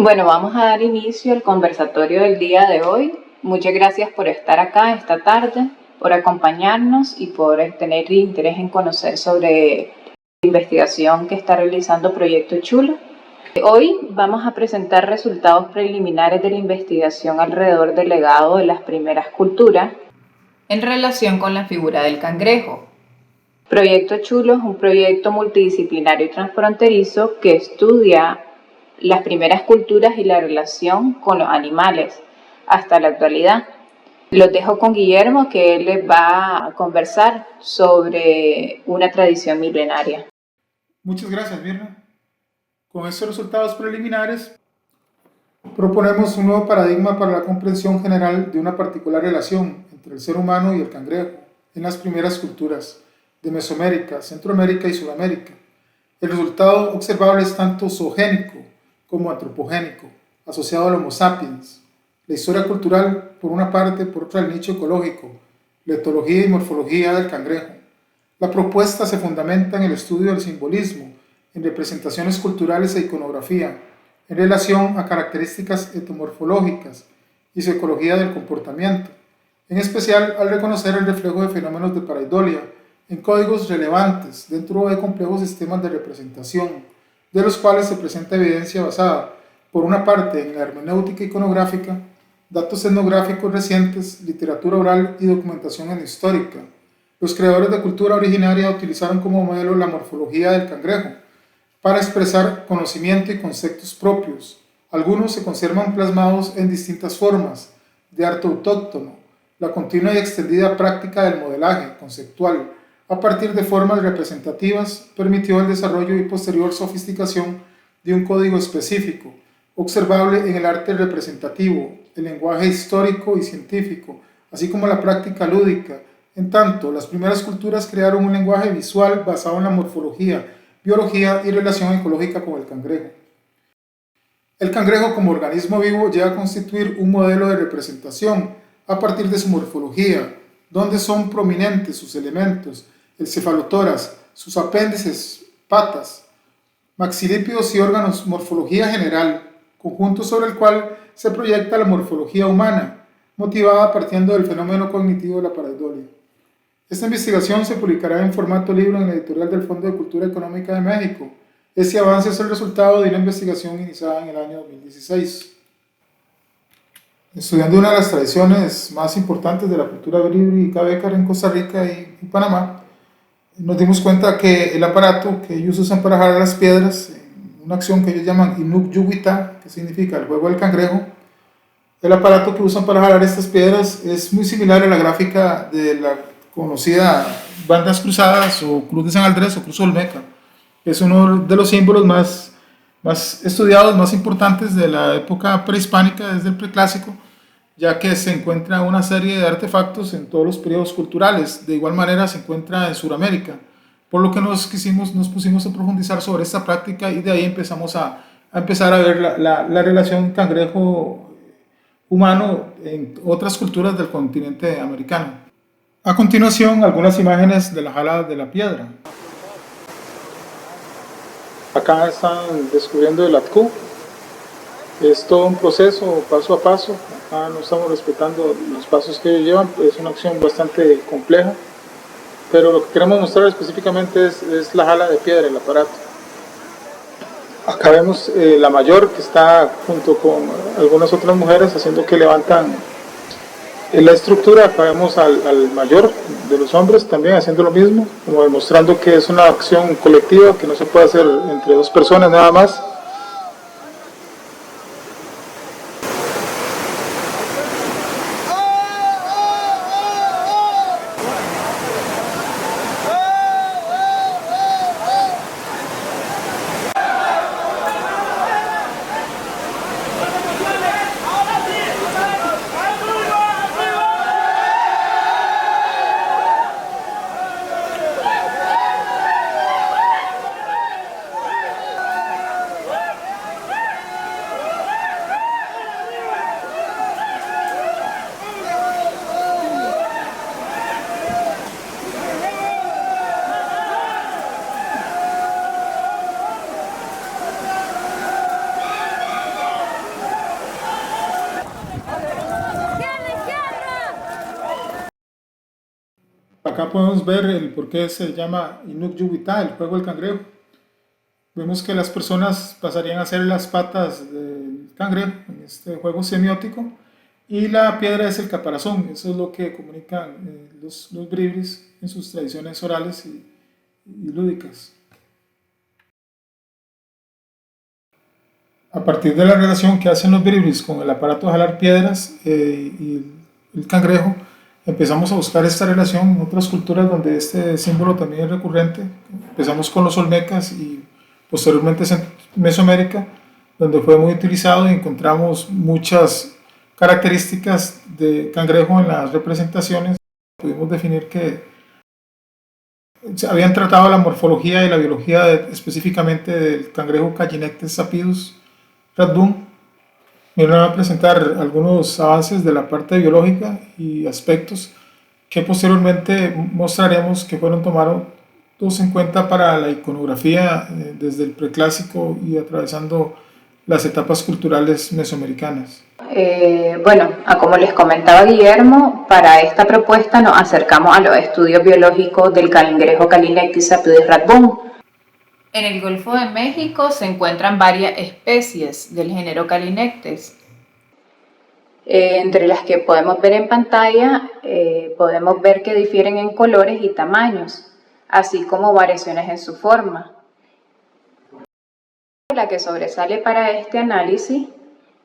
Bueno, vamos a dar inicio al conversatorio del día de hoy. Muchas gracias por estar acá esta tarde, por acompañarnos y por tener interés en conocer sobre la investigación que está realizando Proyecto Chulo. Hoy vamos a presentar resultados preliminares de la investigación alrededor del legado de las primeras culturas en relación con la figura del cangrejo. Proyecto Chulo es un proyecto multidisciplinario y transfronterizo que estudia las primeras culturas y la relación con los animales hasta la actualidad. Los dejo con Guillermo, que él les va a conversar sobre una tradición milenaria. Muchas gracias, Mirna. Con estos resultados preliminares, proponemos un nuevo paradigma para la comprensión general de una particular relación entre el ser humano y el cangrejo en las primeras culturas de Mesoamérica, Centroamérica y Sudamérica. El resultado observable es tanto zoogénico como antropogénico, asociado al Homo sapiens. La historia cultural, por una parte, por otra el nicho ecológico, la etología y morfología del cangrejo. La propuesta se fundamenta en el estudio del simbolismo, en representaciones culturales e iconografía, en relación a características etomorfológicas y su ecología del comportamiento, en especial al reconocer el reflejo de fenómenos de pareidolia en códigos relevantes dentro de complejos sistemas de representación, de los cuales se presenta evidencia basada, por una parte, en la hermenéutica iconográfica, datos etnográficos recientes, literatura oral y documentación histórica. Los creadores de cultura originaria utilizaron como modelo la morfología del cangrejo para expresar conocimiento y conceptos propios. Algunos se conservan plasmados en distintas formas de arte autóctono, la continua y extendida práctica del modelaje conceptual a partir de formas representativas permitió el desarrollo y posterior sofisticación de un código específico, observable en el arte representativo, el lenguaje histórico y científico, así como la práctica lúdica. En tanto, las primeras culturas crearon un lenguaje visual basado en la morfología, biología y relación ecológica con el cangrejo. El cangrejo como organismo vivo llega a constituir un modelo de representación a partir de su morfología, donde son prominentes sus elementos, el cefalotórax, sus apéndices, patas, maxilípidos y órganos, morfología general, conjunto sobre el cual se proyecta la morfología humana, motivada partiendo del fenómeno cognitivo de la pareidolia. Esta investigación se publicará en formato libro en la editorial del Fondo de Cultura Económica de México. Este avance es el resultado de una investigación iniciada en el año 2016. Estudiando una de las tradiciones más importantes de la cultura cabecar en Costa Rica y Panamá, nos dimos cuenta que el aparato que ellos usan para jalar las piedras, una acción que ellos llaman Inuk Yugita, que significa el juego del cangrejo, el aparato que usan para jalar estas piedras es muy similar a la gráfica de la conocida bandas cruzadas o Cruz de San Andrés o Cruz Olmeca. Es uno de los símbolos más estudiados, más importantes de la época prehispánica, desde el preclásico, ya que se encuentra una serie de artefactos en todos los periodos culturales. De igual manera se encuentra en Sudamérica, por lo que nos pusimos a profundizar sobre esta práctica y de ahí empezamos a empezar a ver la relación cangrejo humano en otras culturas del continente americano. A continuación, algunas imágenes de la jala de la piedra. Acá están descubriendo el atcú. Es todo un proceso, paso a paso. Acá no estamos respetando los pasos que ellos llevan, es una acción bastante compleja. Pero lo que queremos mostrar específicamente es la jala de piedra, el aparato. Acá vemos la mayor que está junto con algunas otras mujeres haciendo que levantan la estructura. Acá vemos al mayor de los hombres también haciendo lo mismo, como demostrando que es una acción colectiva, que no se puede hacer entre dos personas nada más. acá podemos ver el por qué se llama Inuk Yubita, el juego del cangrejo. Vemos que las personas pasarían a ser las patas del cangrejo en este juego semiótico y la piedra es el caparazón. Eso es lo que comunican los bribris en sus tradiciones orales y lúdicas. A partir de la relación que hacen los bribris con el aparato de jalar piedras y el cangrejo, empezamos a buscar esta relación en otras culturas donde este símbolo también es recurrente. Empezamos con los olmecas y posteriormente en Mesoamérica, donde fue muy utilizado y encontramos muchas características de cangrejo en las representaciones. Pudimos definir que habían tratado la morfología y la biología específicamente del cangrejo Callinectes sapidus radboum. Me van a presentar algunos avances de la parte biológica y aspectos que posteriormente mostraremos que fueron tomados en cuenta para la iconografía desde el preclásico y atravesando las etapas culturales mesoamericanas. Bueno, como les comentaba Guillermo, para esta propuesta nos acercamos a los estudios biológicos del cangrejo Callinectes sapidus radboum. En el Golfo de México se encuentran varias especies del género Callinectes. Entre las que podemos ver en pantalla, podemos ver que difieren en colores y tamaños, así como variaciones en su forma. La que sobresale para este análisis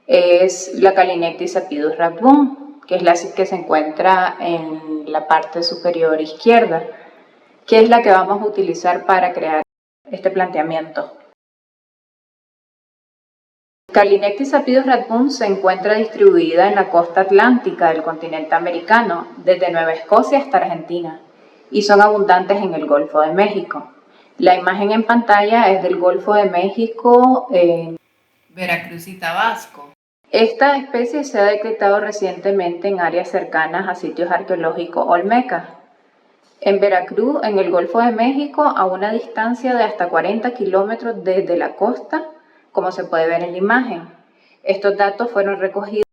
es la Callinectes sapidus radboum, que es la que se encuentra en la parte superior izquierda, que es la que vamos a utilizar para crear este planteamiento. Callinectes sapidus radboum se encuentra distribuida en la costa atlántica del continente americano, desde Nueva Escocia hasta Argentina, y son abundantes en el Golfo de México. La imagen en pantalla es del Golfo de México, Veracruz y Tabasco. Esta especie se ha detectado recientemente en áreas cercanas a sitios arqueológicos olmecas. En Veracruz, en el Golfo de México, a una distancia de hasta 40 kilómetros desde la costa, como se puede ver en la imagen. Estos datos fueron recogidos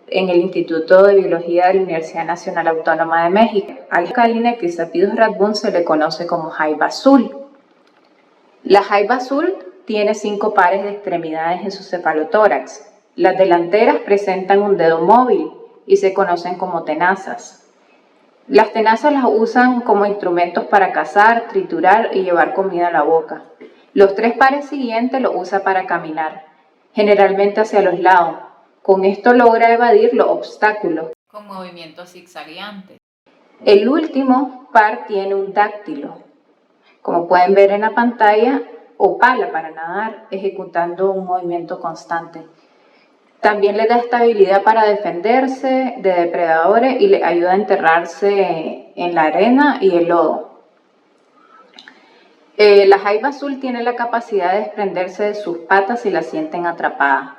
en el Instituto de Biología de la Universidad Nacional Autónoma de México. Al Callinectes sapidus radboum se le conoce como jaiba azul. La jaiba azul tiene 5 pares de extremidades en su cefalotórax. Las delanteras presentan un dedo móvil y se conocen como tenazas. Las tenazas las usan como instrumentos para cazar, triturar y llevar comida a la boca. Los 3 pares siguientes los usa para caminar, generalmente hacia los lados. Con esto logra evadir los obstáculos con movimientos zigzagueantes. El último par tiene un dáctilo, como pueden ver en la pantalla, o pala para nadar, ejecutando un movimiento constante. También le da estabilidad para defenderse de depredadores y le ayuda a enterrarse en la arena y el lodo. La jaiba azul tiene la capacidad de desprenderse de sus patas si las sienten atrapadas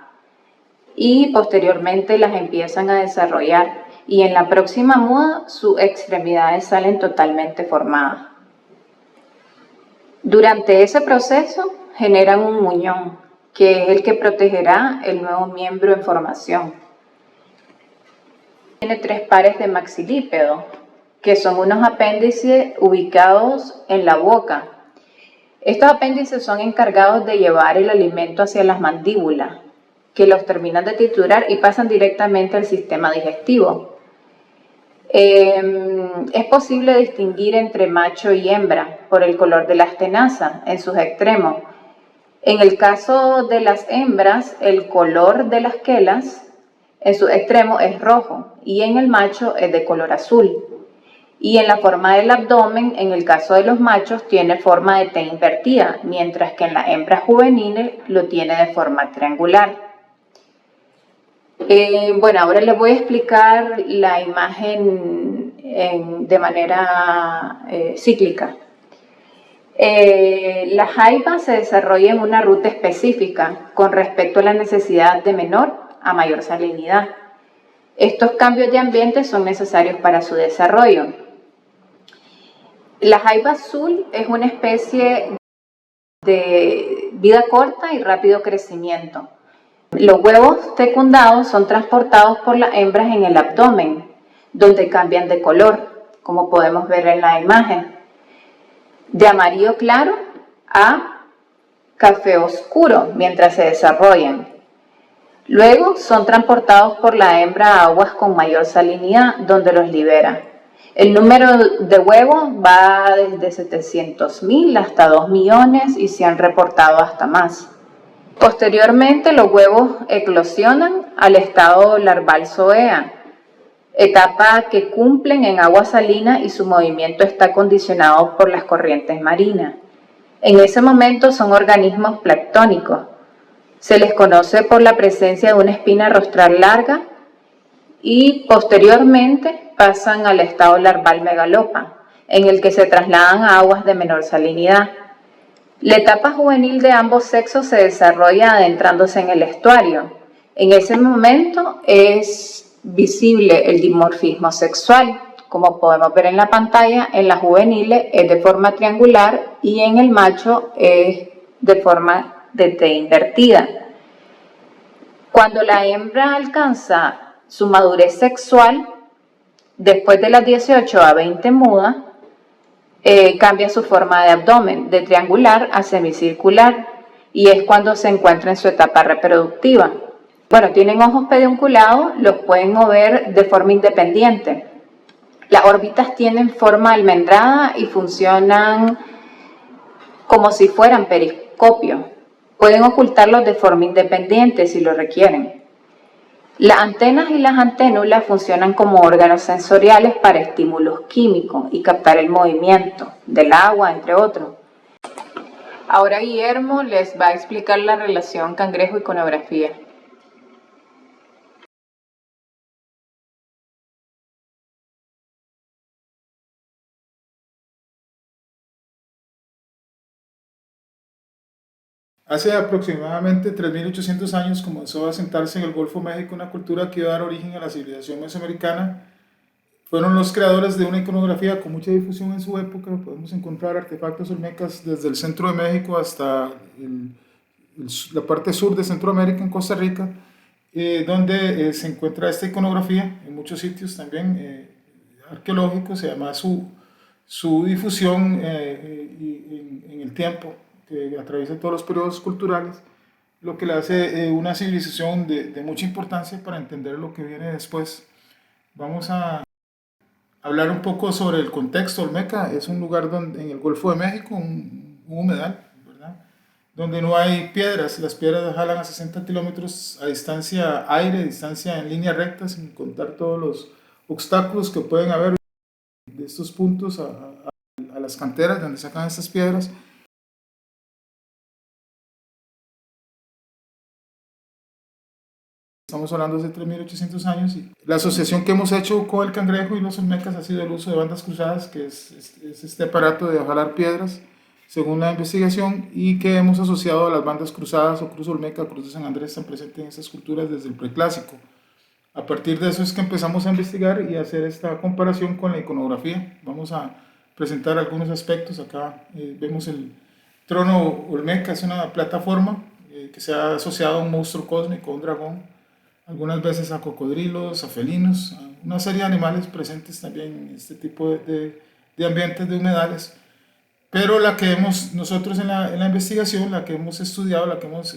y posteriormente las empiezan a desarrollar y en la próxima muda sus extremidades salen totalmente formadas. Durante ese proceso generan un muñón, que es el que protegerá el nuevo miembro en formación. Tiene 3 pares de maxilípedos, que son unos apéndices ubicados en la boca. Estos apéndices son encargados de llevar el alimento hacia las mandíbulas, que los terminan de triturar y pasan directamente al sistema digestivo. Es posible distinguir entre macho y hembra por el color de las tenazas en sus extremos. En el caso de las hembras, el color de las quelas en sus extremos es rojo y en el macho es de color azul. Y en la forma del abdomen, en el caso de los machos, tiene forma de T invertida, mientras que en las hembras juveniles lo tiene de forma triangular. Bueno, ahora les voy a explicar la imagen de manera cíclica. La jaiba se desarrolla en una ruta específica con respecto a la necesidad de menor a mayor salinidad. Estos cambios de ambiente son necesarios para su desarrollo. La jaiba azul es una especie de vida corta y rápido crecimiento. Los huevos fecundados son transportados por las hembras en el abdomen, donde cambian de color. como podemos ver en la imagen, de amarillo claro a café oscuro mientras se desarrollan. Luego son transportados por la hembra a aguas con mayor salinidad, donde los libera. El número de huevos va desde 700.000 hasta 2 millones y se han reportado hasta más. Posteriormente, los huevos eclosionan al estado larval zoea, etapa que cumplen en agua salina y su movimiento está condicionado por las corrientes marinas. En ese momento son organismos planctónicos. Se les conoce por la presencia de una espina rostral larga y posteriormente pasan al estado larval megalopa, en el que se trasladan a aguas de menor salinidad. La etapa juvenil de ambos sexos se desarrolla adentrándose en el estuario. En ese momento es visible el dimorfismo sexual. Como podemos ver en la pantalla, en las juveniles es de forma triangular y en el macho es de forma de T invertida. Cuando la hembra alcanza su madurez sexual, después de las 18 a 20 mudas, cambia su forma de abdomen, de triangular a semicircular, y es cuando se encuentra en su etapa reproductiva. Bueno, tienen ojos pedunculados, los pueden mover de forma independiente. Las órbitas tienen forma almendrada y funcionan como si fueran periscopios. Pueden ocultarlos de forma independiente si lo requieren. Las antenas y las anténulas funcionan como órganos sensoriales para estímulos químicos y captar el movimiento del agua, entre otros. Ahora Guillermo les va a explicar la relación cangrejo-iconografía. Hace aproximadamente 3.800 años comenzó a asentarse en el Golfo México una cultura que iba a dar origen a la civilización mesoamericana. Fueron los creadores de una iconografía con mucha difusión en su época. Podemos encontrar artefactos olmecas desde el centro de México hasta la parte sur de Centroamérica, en Costa Rica, donde se encuentra esta iconografía en muchos sitios también arqueológicos, y además su difusión en el tiempo, que atraviesa todos los periodos culturales, lo que le hace una civilización de mucha importancia para entender lo que viene después. Vamos a hablar un poco sobre el contexto olmeca. Es un lugar en el Golfo de México, un humedal, ¿verdad?, donde no hay piedras. Las piedras jalan a 60 kilómetros a distancia aire, distancia en línea recta, sin contar todos los obstáculos que pueden haber de estos puntos a las canteras donde sacan estas piedras. Estamos hablando de 3.800 años, y la asociación que hemos hecho con el cangrejo y los olmecas ha sido el uso de bandas cruzadas, que es este aparato de jalar piedras, según la investigación, y que hemos asociado a las bandas cruzadas o cruz olmeca, cruz de San Andrés, están presentes en estas culturas desde el preclásico. A partir de eso es que empezamos a investigar y a hacer esta comparación con la iconografía. Vamos a presentar algunos aspectos. Acá vemos el trono olmeca, es una plataforma que se ha asociado a un monstruo cósmico, un dragón, algunas veces a cocodrilos, a felinos, a una serie de animales presentes también en este tipo de ambientes de humedales. Pero la que hemos nosotros en la investigación, la que hemos estudiado, la que hemos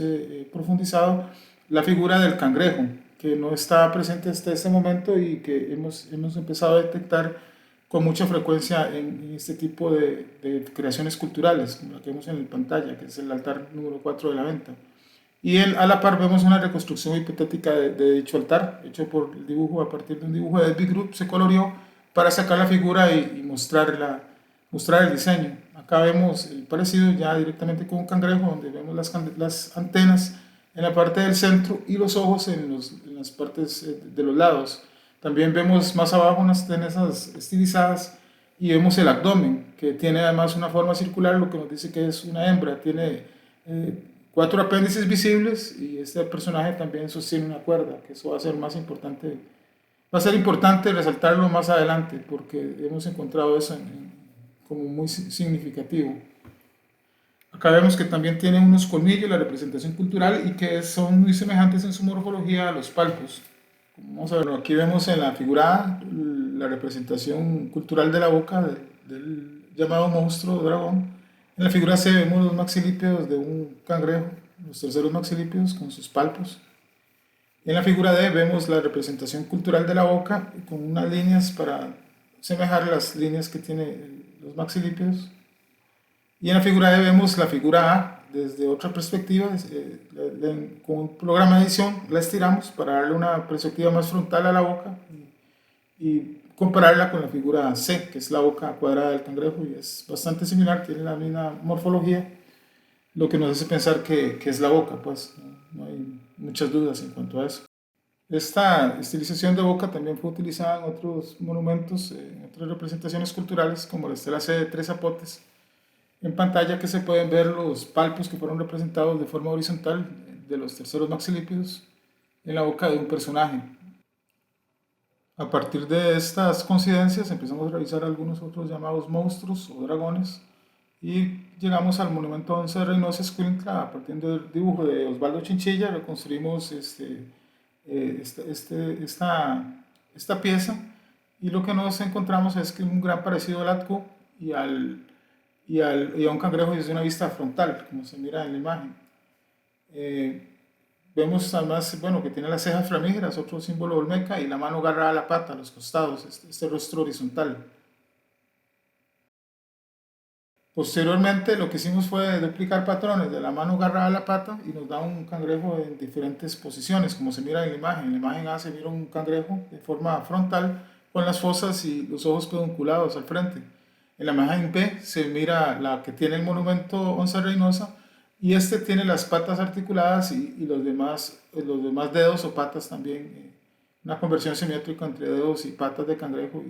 profundizado, la figura del cangrejo, que no está presente hasta este momento y que hemos empezado a detectar con mucha frecuencia en este tipo de creaciones culturales, como la que vemos en la pantalla, que es el altar número 4 de la venta. Y a la par vemos una reconstrucción hipotética de dicho altar, hecho por el dibujo, a partir de un dibujo de Edvig Group, se coloreó para sacar la figura y mostrar el diseño. Acá vemos el parecido ya directamente con un cangrejo, donde vemos las antenas en la parte del centro y los ojos en las partes de los lados. También vemos más abajo unas tenesas estilizadas y vemos el abdomen, que tiene además una forma circular, lo que nos dice que es una hembra. Tiene 4 apéndices visibles y este personaje también sostiene una cuerda, que eso va a ser importante resaltarlo más adelante, porque hemos encontrado eso como muy significativo. Acá vemos que también tiene unos colmillos, la representación cultural, y que son muy semejantes en su morfología a los palpos. Vamos a ver, aquí vemos en la figura la representación cultural de la boca del llamado monstruo dragón. En la figura C vemos los maxilípedos de un cangrejo, los terceros maxilípedos con sus palpos. En la figura D vemos la representación cultural de la boca con unas líneas para semejar las líneas que tiene los maxilípedos. Y en la figura D vemos la figura A desde otra perspectiva, con un programa de edición la estiramos para darle una perspectiva más frontal a la boca y compararla con la figura C, que es la boca cuadrada del cangrejo, y es bastante similar, tiene la misma morfología, lo que nos hace pensar que es la boca, pues no hay muchas dudas en cuanto a eso. Esta estilización de boca también fue utilizada en otros monumentos, en otras representaciones culturales, como la estela C de Tres Zapotes. En pantalla que se pueden ver los palpos que fueron representados de forma horizontal de los terceros maxilípedos en la boca de un personaje. A partir de estas coincidencias empezamos a revisar algunos otros llamados monstruos o dragones y llegamos al monumento 11 de Reynosa Escuintla. A partir del dibujo de Osvaldo Chinchilla reconstruimos esta pieza, y lo que nos encontramos es que un gran parecido al Atco y a un cangrejo desde una vista frontal, como se mira en la imagen. Vemos además, bueno, que tiene las cejas flamígeras, otro símbolo olmeca, y la mano agarrada a la pata, a los costados, este rostro horizontal. Posteriormente lo que hicimos fue duplicar patrones de la mano agarrada a la pata y nos da un cangrejo en diferentes posiciones, como se mira en la imagen. En la imagen A se mira un cangrejo de forma frontal con las fosas y los ojos pedunculados al frente. En la imagen B se mira la que tiene el monumento 11 Reynosa, y este tiene las patas articuladas y los demás dedos o patas también, una conversión semiótrica entre dedos y patas de cangrejo,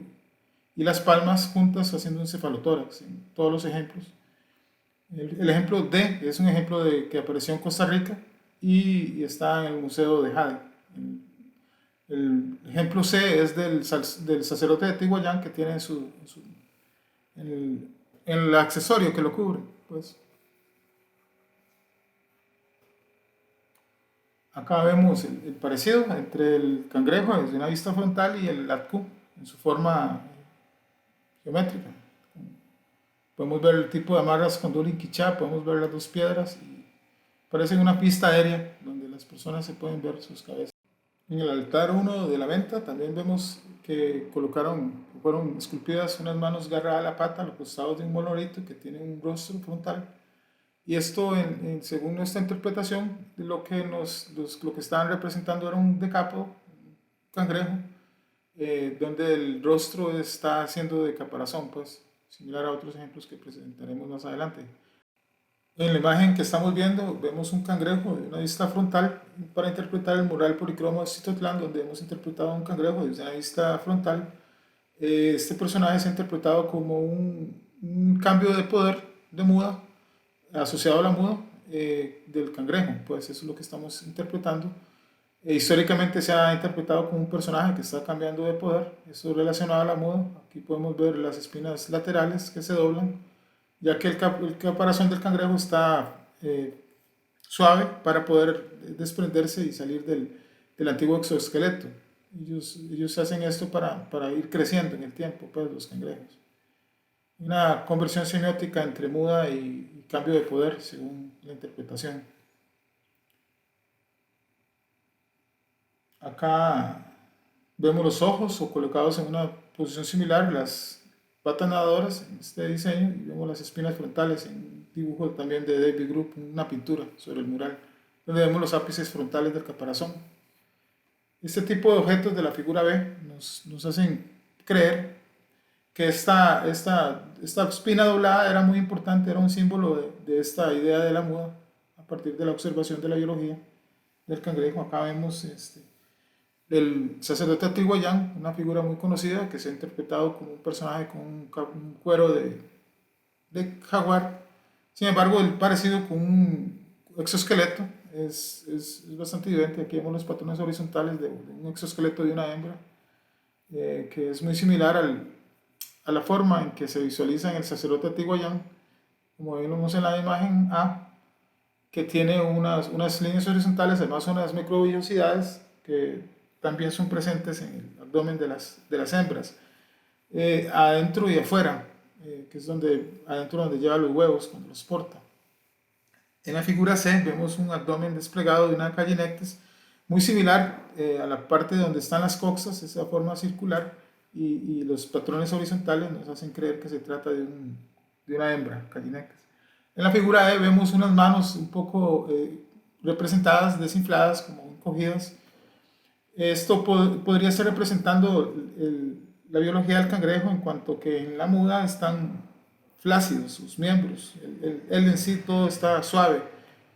y las palmas juntas haciendo un cefalotórax en todos los ejemplos. El ejemplo D es un ejemplo que apareció en Costa Rica y está en el Museo de Jade. El ejemplo C es del sacerdote de Tiguayán, que tiene el accesorio que lo cubre, pues. Acá vemos el parecido entre el cangrejo desde una vista frontal y el atcú en su forma geométrica. Podemos ver el tipo de amarras con duli quichá, podemos ver las dos piedras y parece una pista aérea donde las personas se pueden ver sus cabezas. En el altar 1 de la venta también vemos que fueron esculpidas unas manos agarradas a la pata a los costados de un monorito que tiene un rostro frontal. Y esto, según nuestra interpretación, lo que estaban representando era un decápodo, un cangrejo, donde el rostro está haciendo de caparazón, pues, similar a otros ejemplos que presentaremos más adelante. En la imagen que estamos viendo vemos un cangrejo de una vista frontal para interpretar el mural policromo de Citotlán, donde hemos interpretado un cangrejo desde una vista frontal. Este personaje se ha interpretado como un cambio de poder de muda, asociado a la muda del cangrejo, pues eso es lo que estamos interpretando. Históricamente se ha interpretado como un personaje que está cambiando de poder, eso es relacionado a la muda. Aquí podemos ver las espinas laterales que se doblan, ya que el caparazón del cangrejo está suave para poder desprenderse y salir del antiguo exoesqueleto. Ellos hacen esto para ir creciendo en el tiempo, pues, los cangrejos. Una conversión semiótica entre muda y cambio de poder, según la interpretación. Acá vemos los ojos colocados en una posición similar, las patas nadadoras en este diseño, y vemos las espinas frontales en un dibujo también de David Group, una pintura sobre el mural, donde vemos los ápices frontales del caparazón. Este tipo de objetos de la figura B nos hacen creer que esta espina doblada era muy importante, era un símbolo de esta idea de la muda a partir de la observación de la biología del cangrejo. Acá vemos del sacerdote Atihuayán, una figura muy conocida que se ha interpretado como un personaje con un cuero de jaguar. Sin embargo, el parecido con un exoesqueleto es bastante evidente. Aquí vemos los patrones horizontales de un exoesqueleto de una hembra, que es muy similar a la forma en que se visualiza en el sacerdote Atihuayán, como vemos en la imagen A, que tiene unas líneas horizontales, además unas microvillosidades que también son presentes en el abdomen de las hembras. adentro y afuera, que es adentro donde lleva los huevos cuando los porta. En la figura C vemos un abdomen desplegado de una Callinectes muy similar a la parte donde están las coxas, esa forma circular, y los patrones horizontales nos hacen creer que se trata de una hembra, Callinectes. En la figura E vemos unas manos un poco representadas, desinfladas, como encogidas. Esto podría ser representando la biología del cangrejo, en cuanto que en la muda están flácidos sus miembros, él en sí todo está suave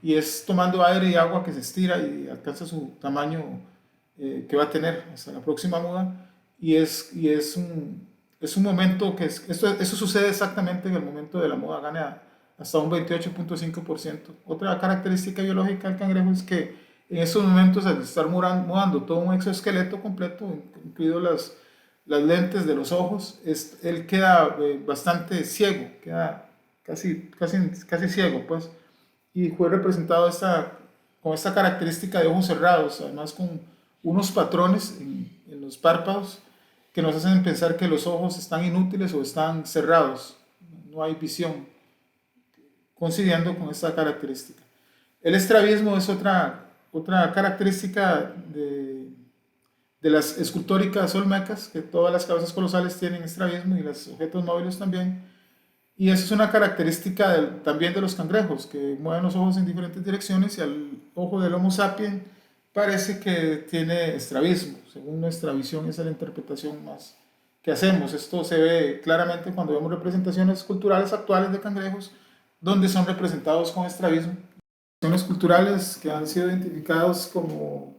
y es tomando aire y agua que se estira y alcanza su tamaño que va a tener hasta la próxima muda, es un momento eso sucede exactamente en el momento de la muda, gana hasta un 28.5%. Otra característica biológica del cangrejo es que en esos momentos, al estar mudando todo un exoesqueleto completo, incluido las lentes de los ojos, él queda bastante ciego, queda casi ciego, pues, y fue representado con esta característica de ojos cerrados, además con unos patrones en los párpados que nos hacen pensar que los ojos están inútiles o están cerrados, no hay visión, coincidiendo con esta característica. El estrabismo es otra característica de las escultóricas olmecas, que todas las cabezas colosales tienen estrabismo y los objetos móviles también. Y eso es una característica también de los cangrejos, que mueven los ojos en diferentes direcciones y al ojo del Homo sapiens parece que tiene estrabismo. Según nuestra visión, esa es la interpretación más que hacemos. Esto se ve claramente cuando vemos representaciones culturales actuales de cangrejos, donde son representados con estrabismo. Representaciones culturales que han sido identificados como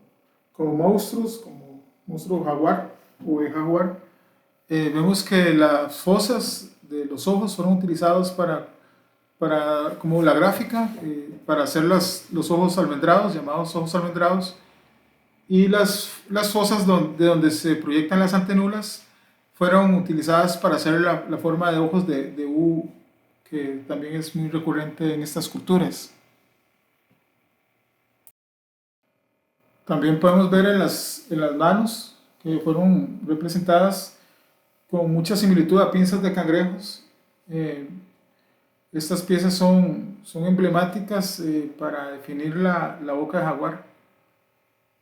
monstruos, como monstruo jaguar o de jaguar. Vemos que las fosas de los ojos fueron utilizados como la gráfica, para hacer los ojos almendrados, llamados ojos almendrados, y las fosas de donde se proyectan las antenulas fueron utilizadas para hacer la forma de ojos de U, que también es muy recurrente en estas culturas. También podemos ver en las manos, que fueron representadas con mucha similitud a pinzas de cangrejos. Estas piezas son emblemáticas para definir la boca de jaguar.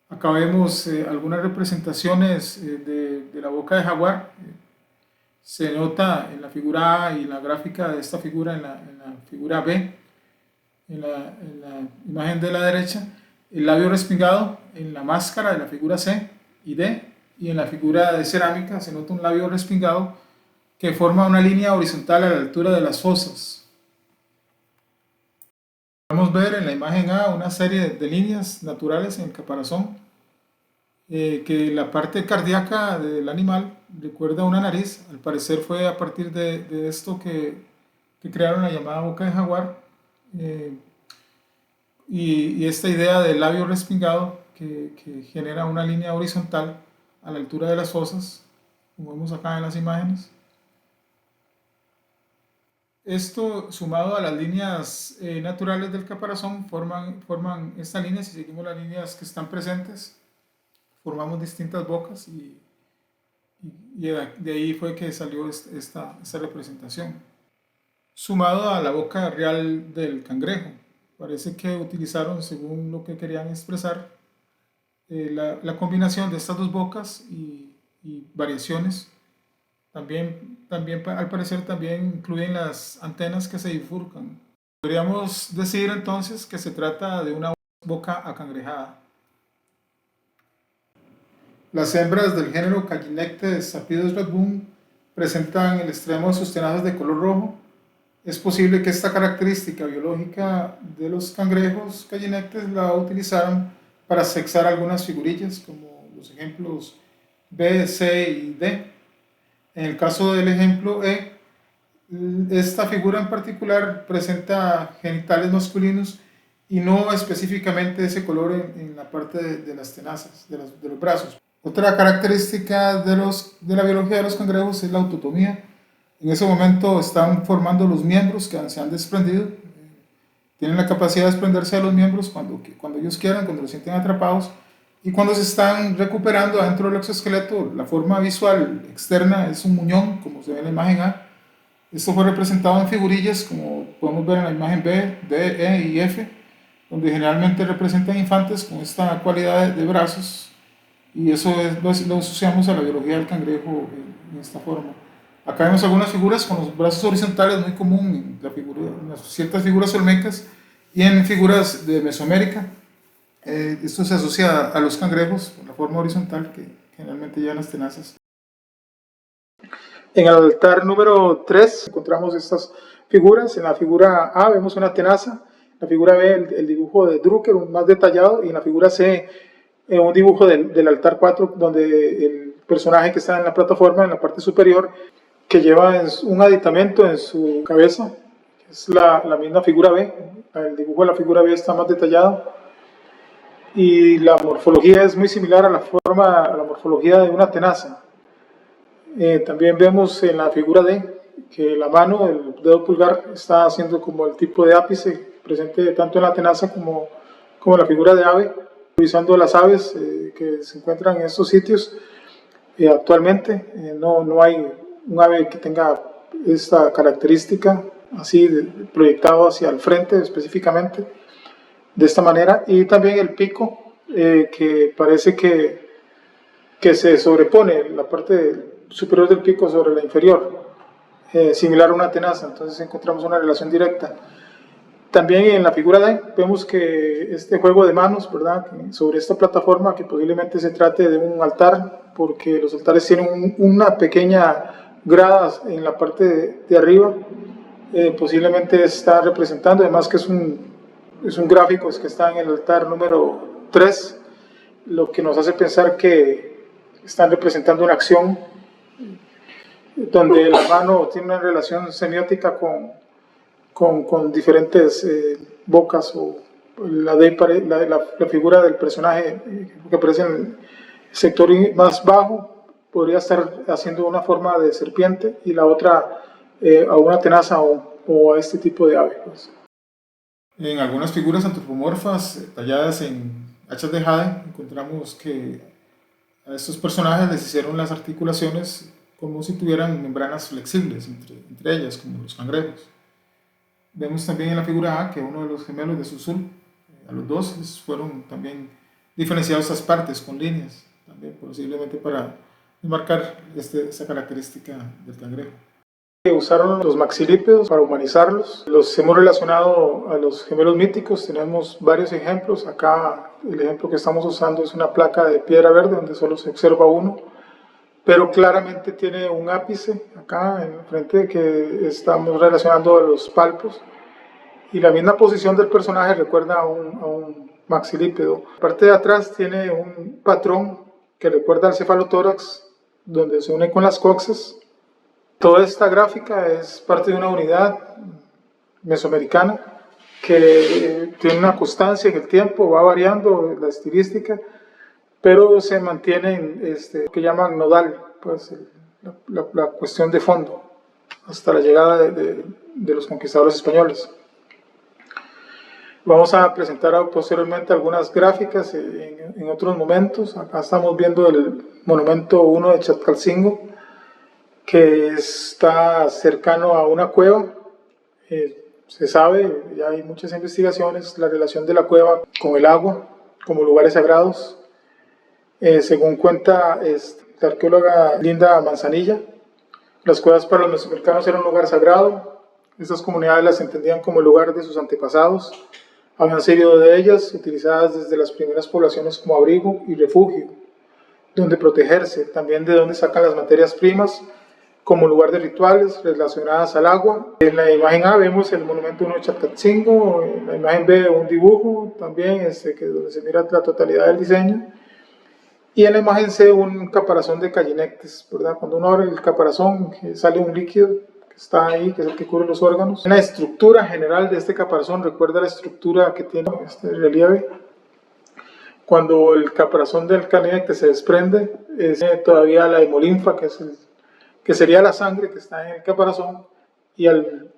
Acá vemos algunas representaciones de la boca de jaguar. Se nota en la figura A y la gráfica de esta figura en la figura B, en la imagen de la derecha, el labio respingado en la máscara de la figura C y D, y en la figura de cerámica se nota un labio respingado que forma una línea horizontal a la altura de las fosas. Podemos ver en la imagen A una serie de líneas naturales en el caparazón, que la parte cardíaca del animal recuerda a una nariz. Al parecer fue a partir de esto que crearon la llamada boca de jaguar, y esta idea del labio respingado que genera una línea horizontal a la altura de las fosas, como vemos acá en las imágenes. Esto, sumado a las líneas naturales del caparazón, forman esta línea. Si seguimos las líneas que están presentes, formamos distintas bocas, y de ahí fue que salió esta representación. Sumado a la boca real del cangrejo, parece que utilizaron, según lo que querían expresar, la combinación de estas dos bocas y variaciones. También al parecer también incluyen las antenas que se bifurcan. Podríamos decir entonces que se trata de una boca acangrejada. Las hembras del género Callinectes sapidus redbum presentan el extremo de sus tenazas de color rojo. Es posible que esta característica biológica de los cangrejos Callinectes la utilizaran para sexar algunas figurillas, como los ejemplos B, C y D. En el caso del ejemplo E, esta figura en particular presenta genitales masculinos y no específicamente ese color en la parte de las tenazas, de los brazos. Otra característica de la biología de los cangrejos es la autotomía. En ese momento están formando los miembros que se han desprendido. Tienen la capacidad de desprenderse de los miembros cuando ellos quieran, cuando los sienten atrapados, Y cuando se están recuperando dentro del exoesqueleto, la forma visual externa es un muñón, como se ve en la imagen A. Esto fue representado en figurillas, como podemos ver en la imagen B, D, E y F, donde generalmente representan infantes con esta cualidad de brazos, y eso lo asociamos a la biología del cangrejo en esta forma. Acá vemos algunas figuras con los brazos horizontales, muy común en ciertas figuras olmecas y en figuras de Mesoamérica. Esto se asocia a los cangrejos por la forma horizontal que generalmente llevan las tenazas. En el altar número 3 encontramos estas figuras. En la figura A vemos una tenaza, en la figura B el dibujo de Drucker, un más detallado, y en la figura C un dibujo del altar 4, donde el personaje que está en la plataforma, en la parte superior, que lleva un aditamento en su cabeza, es la misma figura B. El dibujo de la figura B está más detallado y la morfología es muy similar a la morfología de una tenaza. También vemos en la figura D que la mano, el dedo pulgar, está haciendo como el tipo de ápice presente tanto en la tenaza como en la figura de ave, revisando las aves que se encuentran en estos sitios. Actualmente no hay un ave que tenga esta característica así proyectado hacia el frente específicamente de esta manera, y también el pico que parece que se sobrepone la parte superior del pico sobre la inferior, similar a una tenaza. Entonces encontramos una relación directa. También en la figura D vemos que este juego de manos, ¿verdad?, sobre esta plataforma, que posiblemente se trate de un altar, porque los altares tienen una pequeña grada en la parte de arriba, posiblemente está representando, además que es un gráfico que está en el altar número 3, lo que nos hace pensar que están representando una acción donde la mano tiene una relación semiótica con diferentes bocas, o la figura del personaje que aparece en el sector más bajo podría estar haciendo una forma de serpiente y la otra a una tenaza o a este tipo de ave. Pues. En algunas figuras antropomorfas talladas en hachas de jade encontramos que a estos personajes les hicieron las articulaciones como si tuvieran membranas flexibles entre ellas, como los cangrejos. Vemos también en la figura A que uno de los gemelos de Susul, a los dos fueron también diferenciados estas partes con líneas, también posiblemente para marcar esta característica del cangrejo. Usaron los maxilípedos para humanizarlos. Los hemos relacionado a los gemelos míticos, tenemos varios ejemplos. Acá el ejemplo que estamos usando es una placa de piedra verde donde solo se observa uno, pero claramente tiene un ápice acá en frente que estamos relacionando a los palpos, y la misma posición del personaje recuerda a un maxilípedo. La parte de atrás tiene un patrón que recuerda al cefalotórax, donde se une con las coxas. Toda esta gráfica es parte de una unidad mesoamericana que tiene una constancia en el tiempo, va variando la estilística, pero se mantiene lo que llaman nodal, pues la cuestión de fondo, hasta la llegada de los conquistadores españoles. Vamos a presentar posteriormente algunas gráficas en otros momentos. Acá estamos viendo el monumento 1 de Chatcalcingo, que está cercano a una cueva. Se sabe, ya hay muchas investigaciones, la relación de la cueva con el agua como lugares sagrados. Según cuenta la arqueóloga Linda Manzanilla, las cuevas para los mesoamericanos eran un lugar sagrado. Estas comunidades las entendían como el lugar de sus antepasados. Habían sido de ellas utilizadas desde las primeras poblaciones como abrigo y refugio, donde protegerse, también de donde sacan las materias primas, como lugar de rituales relacionadas al agua. En la imagen A vemos el monumento 1 de Chatcalcingo, en la imagen B un dibujo también, donde se mira la totalidad del diseño, y en la imagen C un caparazón de Callinectes, ¿verdad? Cuando uno abre el caparazón sale un líquido que está ahí, que es el que cubre los órganos. La estructura general de este caparazón recuerda la estructura que tiene este relieve. Cuando el caparazón del Callinectes se desprende, es todavía la hemolinfa, que sería la sangre que está en el caparazón, y en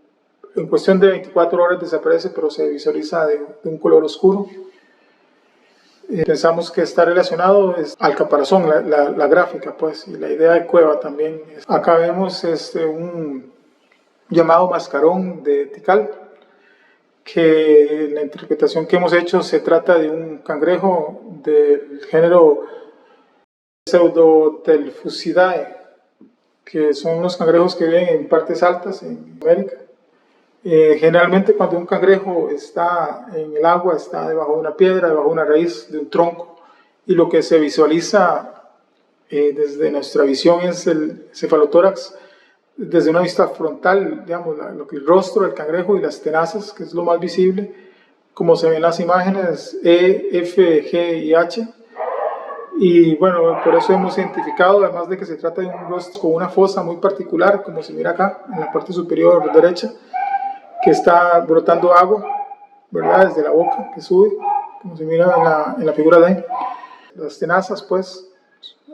cuestión de 24 horas desaparece, pero se visualiza de un color oscuro. Pensamos que está relacionado al caparazón, la gráfica, pues, y la idea de cueva también. Acá vemos un llamado mascarón de Tikal, que la interpretación que hemos hecho se trata de un cangrejo del género Pseudotelphusidae, que son los cangrejos que viven en partes altas en América. Generalmente cuando un cangrejo está en el agua, está debajo de una piedra, debajo de una raíz, de un tronco, y lo que se visualiza desde nuestra visión es el cefalotórax, desde una vista frontal, digamos, el rostro del cangrejo y las tenazas, que es lo más visible, como se ven en las imágenes E, F, G y H. Y bueno, por eso hemos identificado, además de que se trata de un rostro con una fosa muy particular, como se mira acá, en la parte superior derecha, que está brotando agua, ¿verdad? Desde la boca, que sube, como se mira en la figura de las tenazas, pues.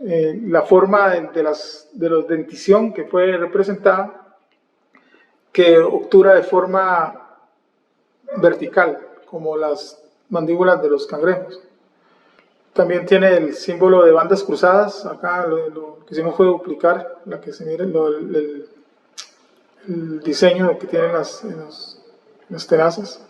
La forma de los dentición que fue representada, que obtura de forma vertical, como las mandíbulas de los cangrejos. También tiene el símbolo de bandas cruzadas. Acá lo que hicimos fue duplicar la que se mire el diseño que tienen las tenazas.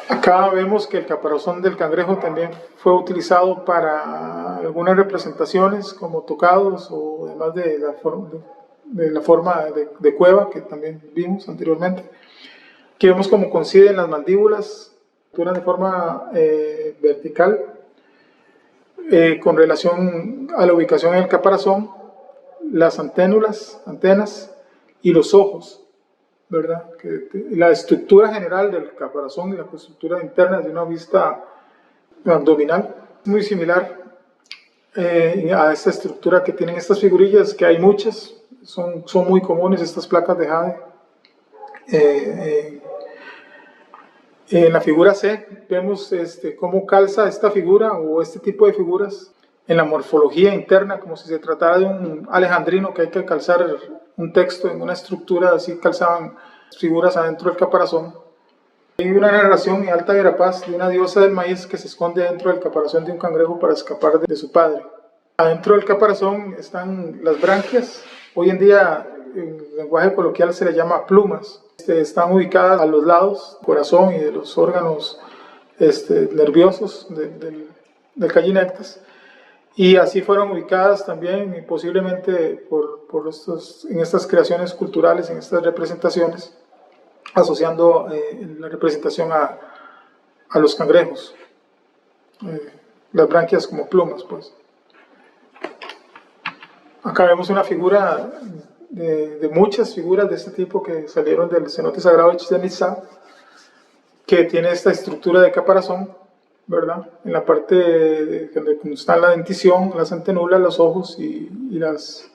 Acá vemos que el caparazón del cangrejo también fue utilizado para algunas representaciones como tocados, o además de la forma de cueva que también vimos anteriormente. Aquí vemos cómo coinciden las mandíbulas de forma vertical con relación a la ubicación en el caparazón, las antenas y los ojos, ¿verdad? La estructura general del caparazón y la estructura interna de una vista abdominal muy similar a esta estructura que tienen estas figurillas, que hay muchas, son muy comunes estas placas de jade. En la figura C vemos cómo calza esta figura o este tipo de figuras en la morfología interna, como si se tratara de un alejandrino que hay que calzar un texto en una estructura, así calzaban figuras adentro del caparazón. Hay una narración en Alta Verapaz de una diosa del maíz que se esconde dentro del caparazón de un cangrejo para escapar de su padre. Adentro del caparazón están las branquias, hoy en día en lenguaje coloquial se le llama plumas. Están ubicadas a los lados del corazón y de los órganos nerviosos del gallinectas, y así fueron ubicadas también y posiblemente en estas creaciones culturales, en estas representaciones, asociando la representación a los cangrejos, las branquias como plumas, pues. Acá vemos una figura de muchas figuras de este tipo que salieron del cenote sagrado de Chichén Itzá, que tiene esta estructura de caparazón, ¿verdad? En la parte donde está la dentición, las antenulas, los ojos y las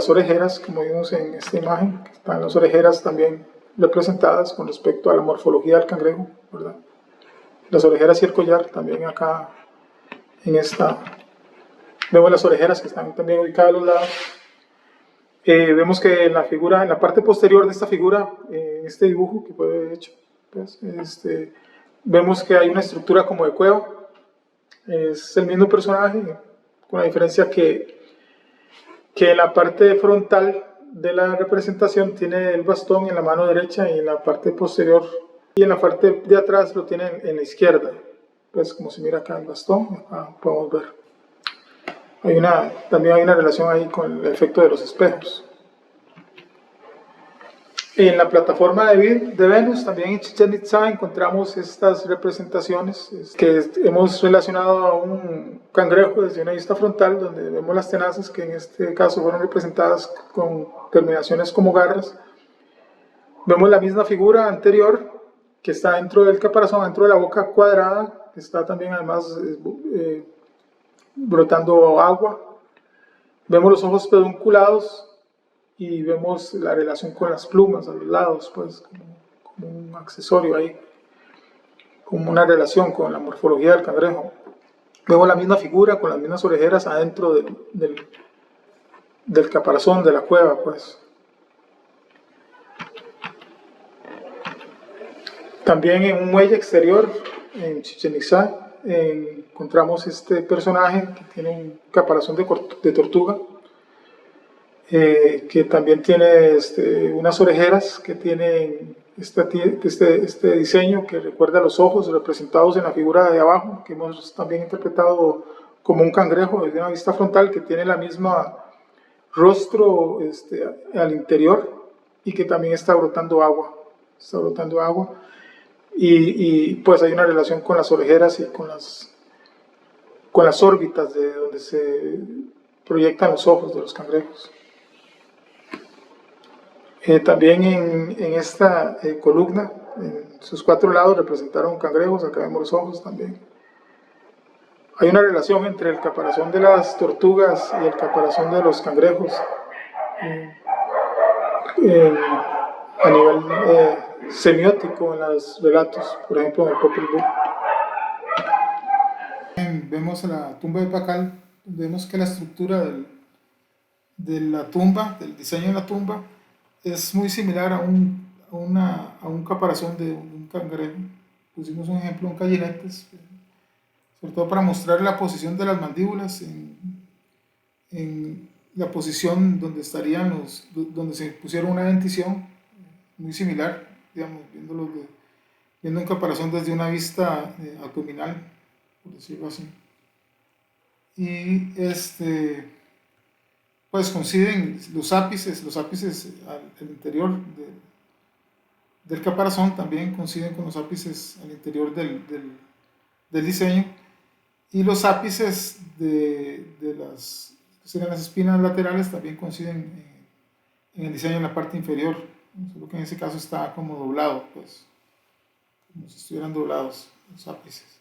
orejeras, como vimos en esta imagen, que están las orejeras también representadas con respecto a la morfología del cangrejo, ¿verdad? Las orejeras y el collar también acá en esta. Vemos las orejeras que están también ubicadas a los lados. Vemos que en la parte posterior de esta figura, en este dibujo que fue hecho, pues, vemos que hay una estructura como de cueva. Es el mismo personaje, con la diferencia que en la parte frontal de la representación tiene el bastón en la mano derecha, y en la parte posterior y en la parte de atrás lo tiene en la izquierda. Pues como se mira acá el bastón, acá podemos ver. También hay una relación ahí con el efecto de los espejos. En la plataforma de Venus, también en Chichén Itzá, encontramos estas representaciones que hemos relacionado a un cangrejo desde una vista frontal, donde vemos las tenazas, que en este caso fueron representadas con terminaciones como garras. Vemos la misma figura anterior que está dentro del caparazón, dentro de la boca cuadrada, que está también además brotando agua. Vemos los ojos pedunculados y vemos la relación con las plumas a los lados, pues como un accesorio ahí, como una relación con la morfología del cangrejo. Vemos la misma figura con las mismas orejeras adentro del caparazón de la cueva, pues. También en un muelle exterior en Chichén Itzá encontramos este personaje que tiene un caparazón de tortuga, que también tiene unas orejeras que tienen este diseño que recuerda a los ojos representados en la figura de abajo, que hemos también interpretado como un cangrejo desde una vista frontal, que tiene la misma rostro al interior y que también está brotando agua. Y pues hay una relación con las orejeras y con las órbitas de donde se proyectan los ojos de los cangrejos. También en esta columna, en sus 4 lados representaron cangrejos, acá vemos los ojos también. Hay una relación entre el caparazón de las tortugas y el caparazón de los cangrejos a nivel semiótico en los relatos, por ejemplo en el Popol Vuh. Vemos la tumba de Pacal, vemos que la estructura de la tumba, del diseño de la tumba, es muy similar a un caparazón de un cangrejo. Pusimos un ejemplo, un gallinetes, sobre todo para mostrar la posición de las mandíbulas en la posición donde estarían donde se pusieron una dentición, muy similar, digamos, viendo un caparazón desde una vista abdominal, por decirlo así. Y pues coinciden los ápices al interior del caparazón, también coinciden con los ápices al interior del diseño, y los ápices de las espinas laterales también coinciden en el diseño en la parte inferior, solo que en ese caso está como doblado, pues, como si estuvieran doblados los ápices.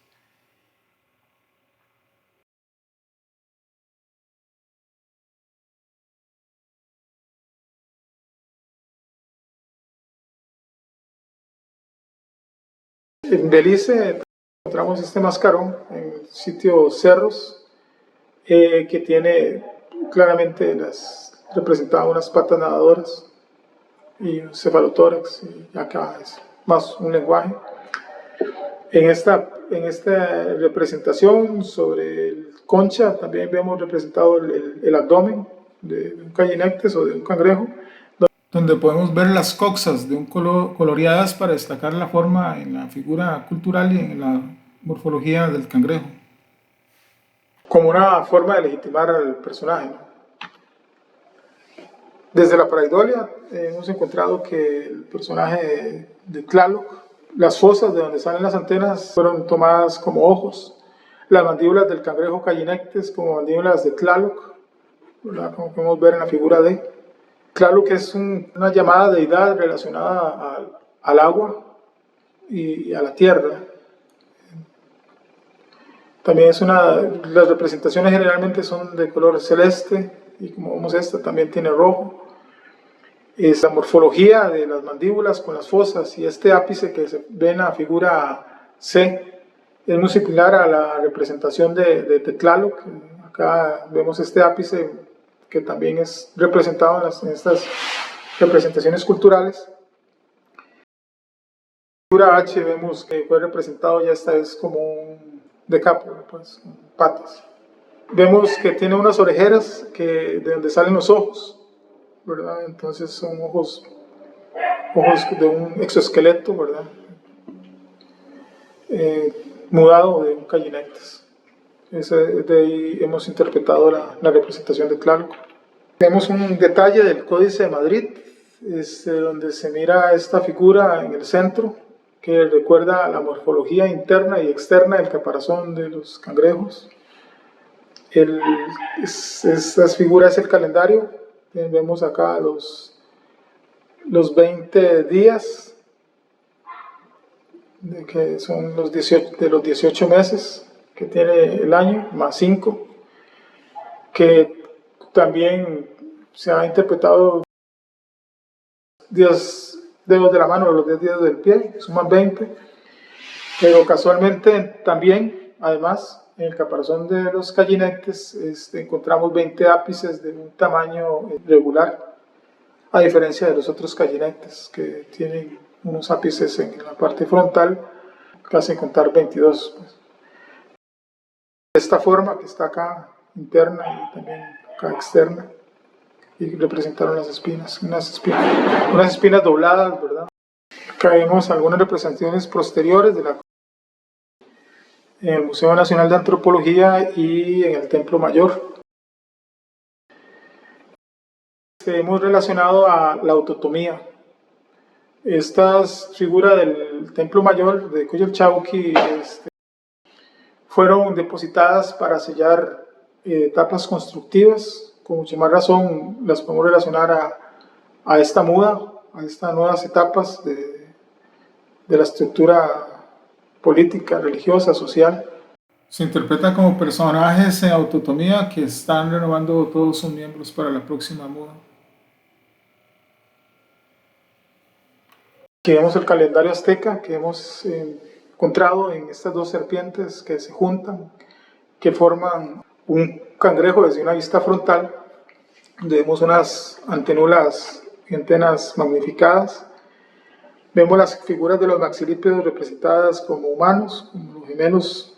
En Belice encontramos este mascarón en el sitio Cerros, que tiene claramente representadas unas patas nadadoras y un cefalotórax, y acá es más un lenguaje. En esta representación sobre el concha también vemos representado el abdomen de un gallinectes o de un cangrejo, donde podemos ver las coxas de un coloreadas para destacar la forma en la figura cultural y en la morfología del cangrejo, como una forma de legitimar al personaje, ¿no? Desde la pareidolia hemos encontrado que el personaje de Tlaloc, las fosas de donde salen las antenas fueron tomadas como ojos, las mandíbulas del cangrejo gallinectes como mandíbulas de Tlaloc, ¿verdad? Como podemos ver en la figura de Tlaloc, es una llamada deidad relacionada al agua y a la tierra. También las representaciones generalmente son de color celeste, y como vemos esta también tiene rojo. Es la morfología de las mandíbulas con las fosas, y este ápice que se ve en la figura C es muy similar a la representación de Tlaloc. Acá vemos este ápice que también es representado en estas representaciones culturales. En la figura H vemos que fue representado ya esta vez como un decápodo, pues, con patas. Vemos que tiene unas orejeras de donde salen los ojos, ¿verdad? Entonces son ojos de un exoesqueleto, ¿verdad? Mudado de un gallinectes. De ahí hemos interpretado la representación de Tlaloc. Tenemos un detalle del Códice de Madrid, donde se mira esta figura en el centro, que recuerda a la morfología interna y externa del caparazón de los cangrejos. Estas figuras es el calendario. Vemos acá los 20 días, que son de los 18 meses que tiene el año, más 5, que también se ha interpretado 10 dedos de la mano, los 10 dedos del pie, suman 20, pero casualmente también, además, en el caparazón de los gallinectes encontramos 20 ápices de un tamaño regular, a diferencia de los otros gallinectes que tienen unos ápices en la parte frontal que hacen contar 22. Pues. Esta forma que está acá, interna y también acá externa, y representaron las espinas, unas espinas dobladas, ¿verdad? Acá vemos algunas representaciones posteriores en el Museo Nacional de Antropología y en el Templo Mayor. Hemos relacionado a la autotomía. Estas figuras del Templo Mayor de Coyolxauhqui fueron depositadas para sellar etapas constructivas. Con mucha más razón las podemos relacionar a esta muda, a estas nuevas etapas de la estructura política, religiosa, social. Se interpreta como personajes en autotomía que están renovando todos sus miembros para la próxima muda. Aquí vemos el calendario azteca que hemos encontrado en estas dos serpientes que se juntan, que forman un cangrejo desde una vista frontal, donde vemos unas antenulas y antenas magnificadas. Vemos las figuras de los maxilípedos representadas como humanos, como los gemelos,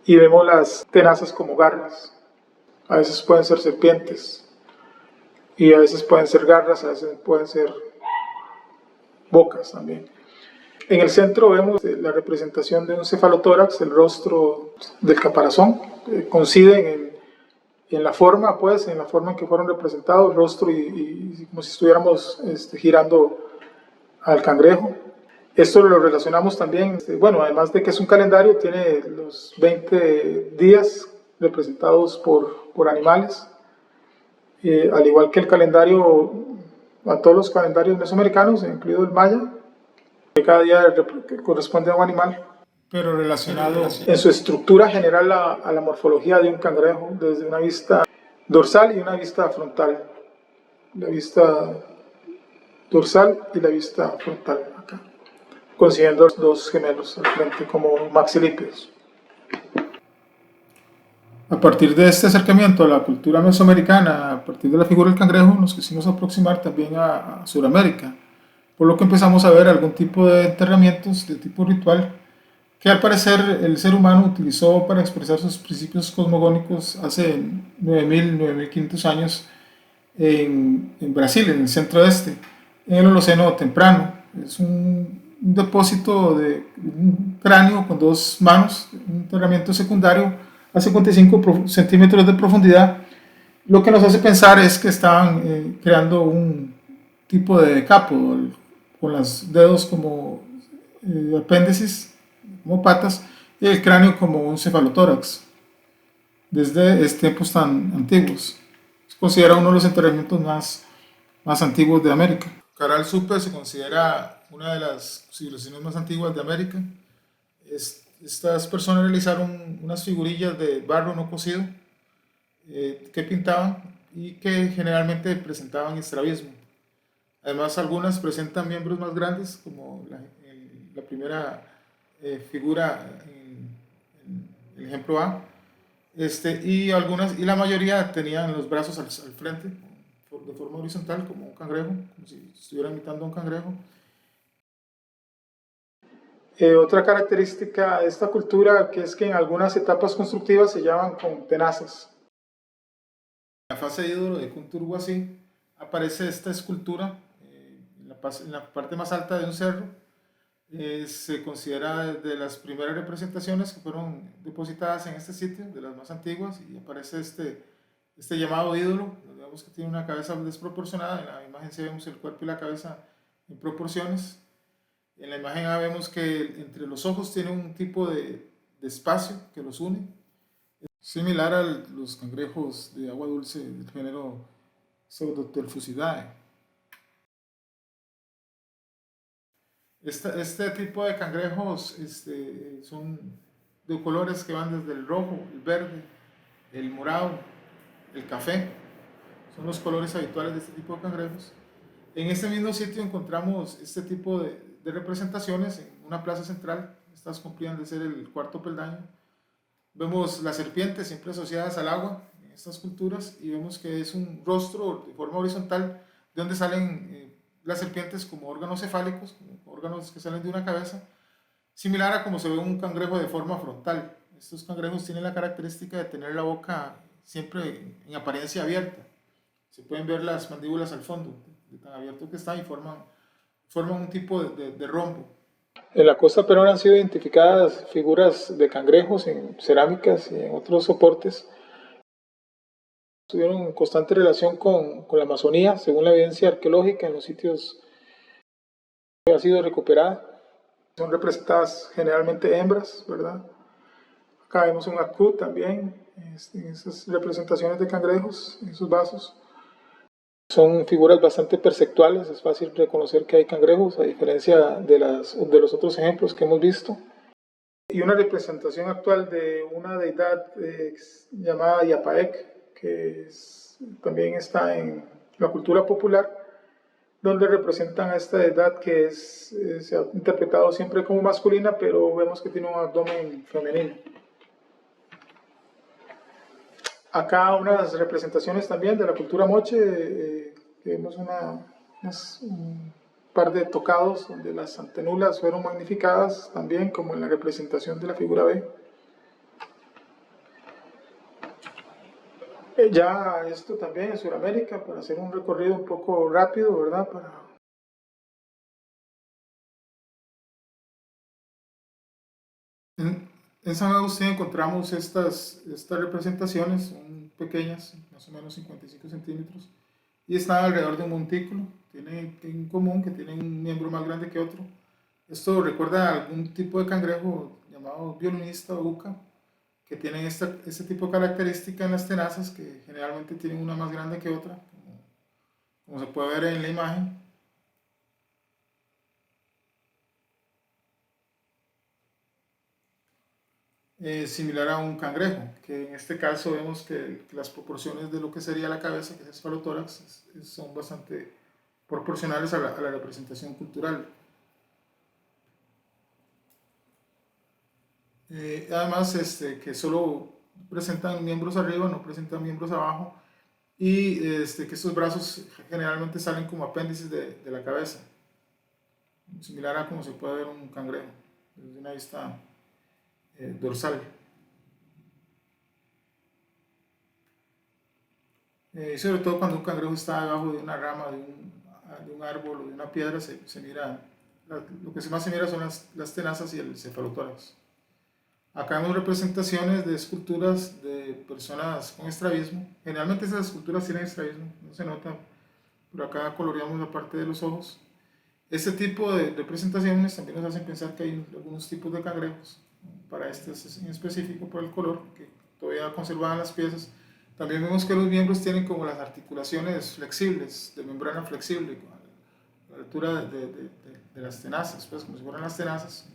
y vemos las tenazas como garras. A veces pueden ser serpientes, y a veces pueden ser garras, a veces pueden ser bocas también. En el centro vemos la representación de un cefalotórax, el rostro del caparazón, coinciden en la forma, pues, en la forma en que fueron representados, el rostro y como si estuviéramos girando al cangrejo. Esto lo relacionamos también, bueno, además de que es un calendario, tiene los 20 días representados por animales, al igual que el calendario, a todos los calendarios mesoamericanos, incluido el maya, que cada día corresponde a un animal, pero relacionado en su estructura general a la morfología de un cangrejo, desde una vista dorsal y una vista frontal. La vista dorsal y la vista frontal acá, consiguiendo dos gemelos al frente como maxilípedos. A partir de este acercamiento a la cultura mesoamericana, a partir de la figura del cangrejo, nos quisimos aproximar también a Sudamérica, por lo que empezamos a ver algún tipo de enterramientos de tipo ritual que al parecer el ser humano utilizó para expresar sus principios cosmogónicos hace 9.000-9.500 años en Brasil, en el centro-este, en el Holoceno temprano. Es un depósito de un cráneo con dos manos, un enterramiento secundario a 55 centímetros de profundidad. Lo que nos hace pensar es que estaban creando un tipo de decápodo, con los dedos como apéndices, como patas, y el cráneo como un cefalotórax, desde tiempos tan antiguos. Se considera uno de los enterramientos más antiguos de América. Caral Supe se considera una de las civilizaciones más antiguas de América. Estas personas realizaron unas figurillas de barro no cocido que pintaban y que generalmente presentaban estrabismo. Además, algunas presentan miembros más grandes, como la primera figura en el ejemplo A, y la mayoría tenían los brazos al frente, de forma horizontal, como un cangrejo, como si estuvieran imitando a un cangrejo. Otra característica de esta cultura que es que en algunas etapas constructivas se llaman con tenazas. En la fase ídolo de Kunturhuasi aparece esta escultura en la parte más alta de un cerro. Se considera de las primeras representaciones que fueron depositadas en este sitio, de las más antiguas, y aparece este llamado ídolo. Vemos que tiene una cabeza desproporcionada. En la imagen sí vemos el cuerpo y la cabeza en proporciones. En la imagen A vemos que entre los ojos tiene un tipo de espacio que los une, similar a los cangrejos de agua dulce del género Pseudotelphusidae. Este tipo de cangrejos son de colores que van desde el rojo, el verde, el morado, el café. Son los colores habituales de este tipo de cangrejos. En este mismo sitio encontramos este tipo de representaciones en una plaza central. Estas cumplían de ser el cuarto peldaño. Vemos las serpientes siempre asociadas al agua en estas culturas y vemos que es un rostro de forma horizontal de donde salen las serpientes como órganos cefálicos, como órganos que salen de una cabeza, similar a como se ve un cangrejo de forma frontal. Estos cangrejos tienen la característica de tener la boca siempre en apariencia abierta. Se pueden ver las mandíbulas al fondo, de tan abierto que está, y forman un tipo de rombo. En la costa peruana han sido identificadas figuras de cangrejos en cerámicas y en otros soportes. Tuvieron constante relación con la Amazonía, según la evidencia arqueológica en los sitios que ha sido recuperada. Son representadas generalmente hembras, ¿verdad? Acá vemos un acut también, en esas representaciones de cangrejos, en sus vasos. Son figuras bastante perceptuales, es fácil reconocer que hay cangrejos, a diferencia de los otros ejemplos que hemos visto. Y una representación actual de una deidad llamada Yapaec, que también está en la cultura popular, donde representan a esta deidad que se ha interpretado siempre como masculina, pero vemos que tiene un abdomen femenino. Acá unas representaciones también de la cultura moche, vemos un par de tocados donde las antenulas fueron magnificadas también, como en la representación de la figura B. Ya esto también en Sudamérica, para hacer un recorrido un poco rápido, ¿verdad? En San Agustín encontramos estas representaciones, son pequeñas, más o menos 55 centímetros, y están alrededor de un montículo. Tienen en común que tienen un miembro más grande que otro. Esto recuerda a algún tipo de cangrejo llamado violinista o uca, que tienen este tipo de característica en las tenazas, que generalmente tienen una más grande que otra, como se puede ver en la imagen. Similar a un cangrejo, que en este caso vemos que las proporciones de lo que sería la cabeza, que es el cefalotórax, son bastante proporcionales a la representación cultural. Además, que solo presentan miembros arriba, no presentan miembros abajo, y que estos brazos generalmente salen como apéndices de la cabeza, similar a como se puede ver un cangrejo desde una vista dorsal. Sobre todo cuando un cangrejo está debajo de una rama de un árbol o de una piedra, se mira, lo que más se mira son las tenazas y el cefalotórax. Acá vemos representaciones de esculturas de personas con estrabismo. Generalmente esas esculturas tienen estrabismo, no se nota, pero acá coloreamos la parte de los ojos. Este tipo de representaciones también nos hacen pensar que hay algunos tipos de cangrejos, para este en específico por el color, que todavía conservaban las piezas. También vemos que los miembros tienen como las articulaciones flexibles, de membrana flexible, a la altura de las tenazas, pues como si fueran las tenazas,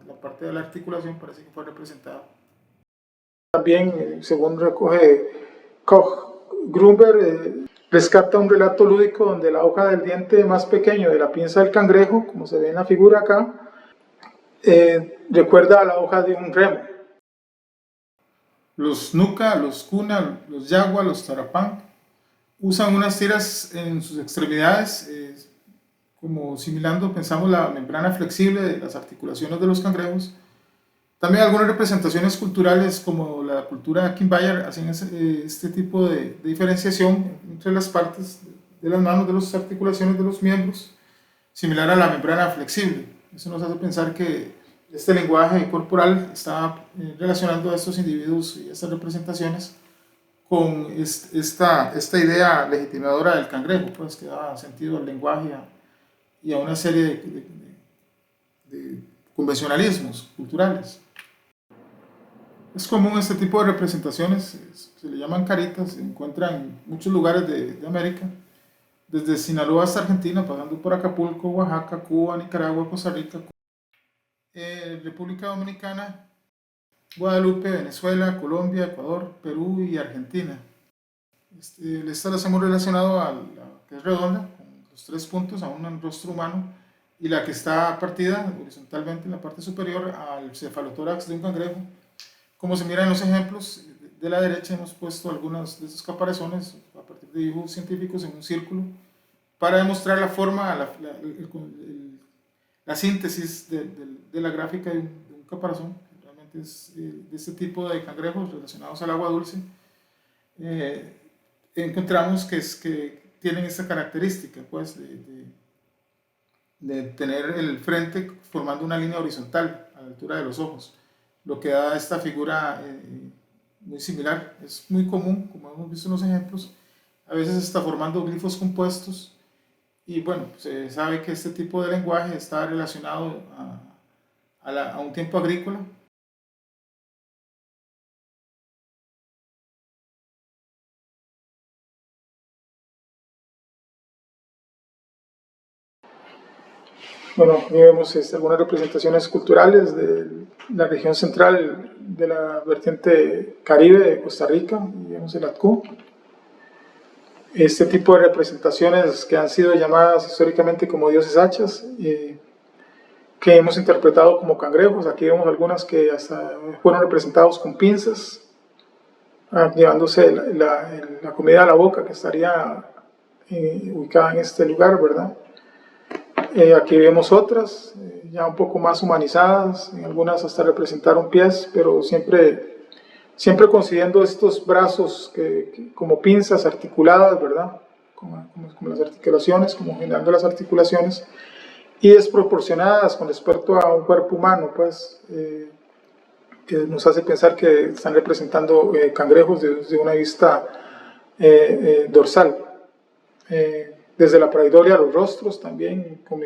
la parte de la articulación parece que fue representada. También, según recoge Koch Grunberg, rescata un relato lúdico donde la hoja del diente más pequeño de la pinza del cangrejo, como se ve en la figura acá, recuerda a la hoja de un remo. Los nuca, los cuna, los yagua, los tarapán usan unas tiras en sus extremidades, como similando, pensamos, la membrana flexible de las articulaciones de los cangrejos. También algunas representaciones culturales, como la cultura Quimbayar, hacen este tipo de diferenciación entre las partes de las manos, de las articulaciones de los miembros, similar a la membrana flexible. Eso nos hace pensar que este lenguaje corporal está relacionando a estos individuos y estas representaciones con esta idea legitimadora del cangrejo, pues, que da sentido al lenguaje y a una serie de convencionalismos culturales. Es común este tipo de representaciones, se le llaman caritas, se encuentran en muchos lugares de América, desde Sinaloa hasta Argentina, pasando por Acapulco, Oaxaca, Cuba, Nicaragua, Costa Rica, República Dominicana, Guadalupe, Venezuela, Colombia, Ecuador, Perú y Argentina. Esta las hemos relacionado a la que es redonda, con los 3 puntos, a un rostro humano, y la que está partida horizontalmente en la parte superior al cefalotórax de un cangrejo. Como se mira en los ejemplos, de la derecha hemos puesto algunos de estos caparazones a partir de dibujos científicos en un círculo para demostrar la forma, la síntesis de la gráfica de un caparazón. Realmente es de este tipo de cangrejos relacionados al agua dulce. Encontramos que tienen esta característica, pues, de tener el frente formando una línea horizontal a la altura de los ojos, lo que da esta figura muy similar. Es muy común, como hemos visto en los ejemplos, a veces está formando glifos compuestos, y bueno, se sabe que este tipo de lenguaje está relacionado a un tiempo agrícola. Bueno, aquí vemos algunas representaciones culturales de la región central de la vertiente caribe de Costa Rica, y vemos el Atcú. Este tipo de representaciones que han sido llamadas históricamente como dioses hachas, que hemos interpretado como cangrejos. Aquí vemos algunas que hasta fueron representados con pinzas, llevándose la comida a la boca, que estaría ubicada en este lugar, ¿verdad? Aquí vemos otras, ya un poco más humanizadas, en algunas hasta representaron pies, pero siempre consiguiendo estos brazos como pinzas articuladas, ¿verdad? Como las articulaciones, como generando las articulaciones, y desproporcionadas con respecto a un cuerpo humano, pues, que nos hace pensar que están representando cangrejos desde una vista dorsal. Desde la pareidolia, los rostros también, como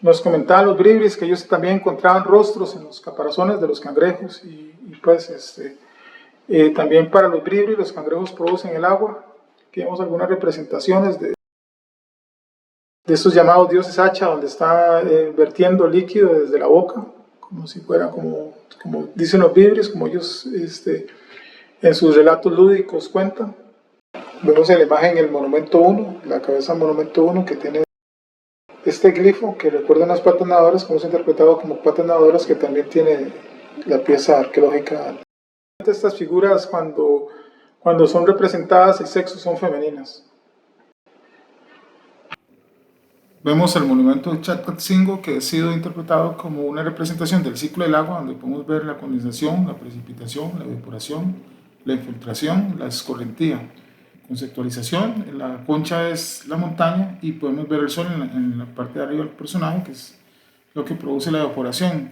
nos comentaban los bribris, que ellos también encontraban rostros en los caparazones de los cangrejos, y pues también para los bribris los cangrejos producen el agua. Aquí vemos algunas representaciones de estos llamados dioses hacha, donde está vertiendo líquido desde la boca, como si fuera como dicen los bribris, como ellos en sus relatos lúdicos cuentan. Vemos en la imagen el monumento 1, la cabeza del monumento 1, que tiene este glifo que recuerda unas patas nadadoras, como es interpretado como patas nadadoras, que también tiene la pieza arqueológica. Estas figuras, cuando son representadas, el sexo son femeninas. Vemos el monumento de Chatcatzingo, que ha sido interpretado como una representación del ciclo del agua, donde podemos ver la condensación, la precipitación, la evaporación, la infiltración, la escorrentía. Conceptualización: la concha es la montaña y podemos ver el sol en la parte de arriba del personaje, que es lo que produce la evaporación.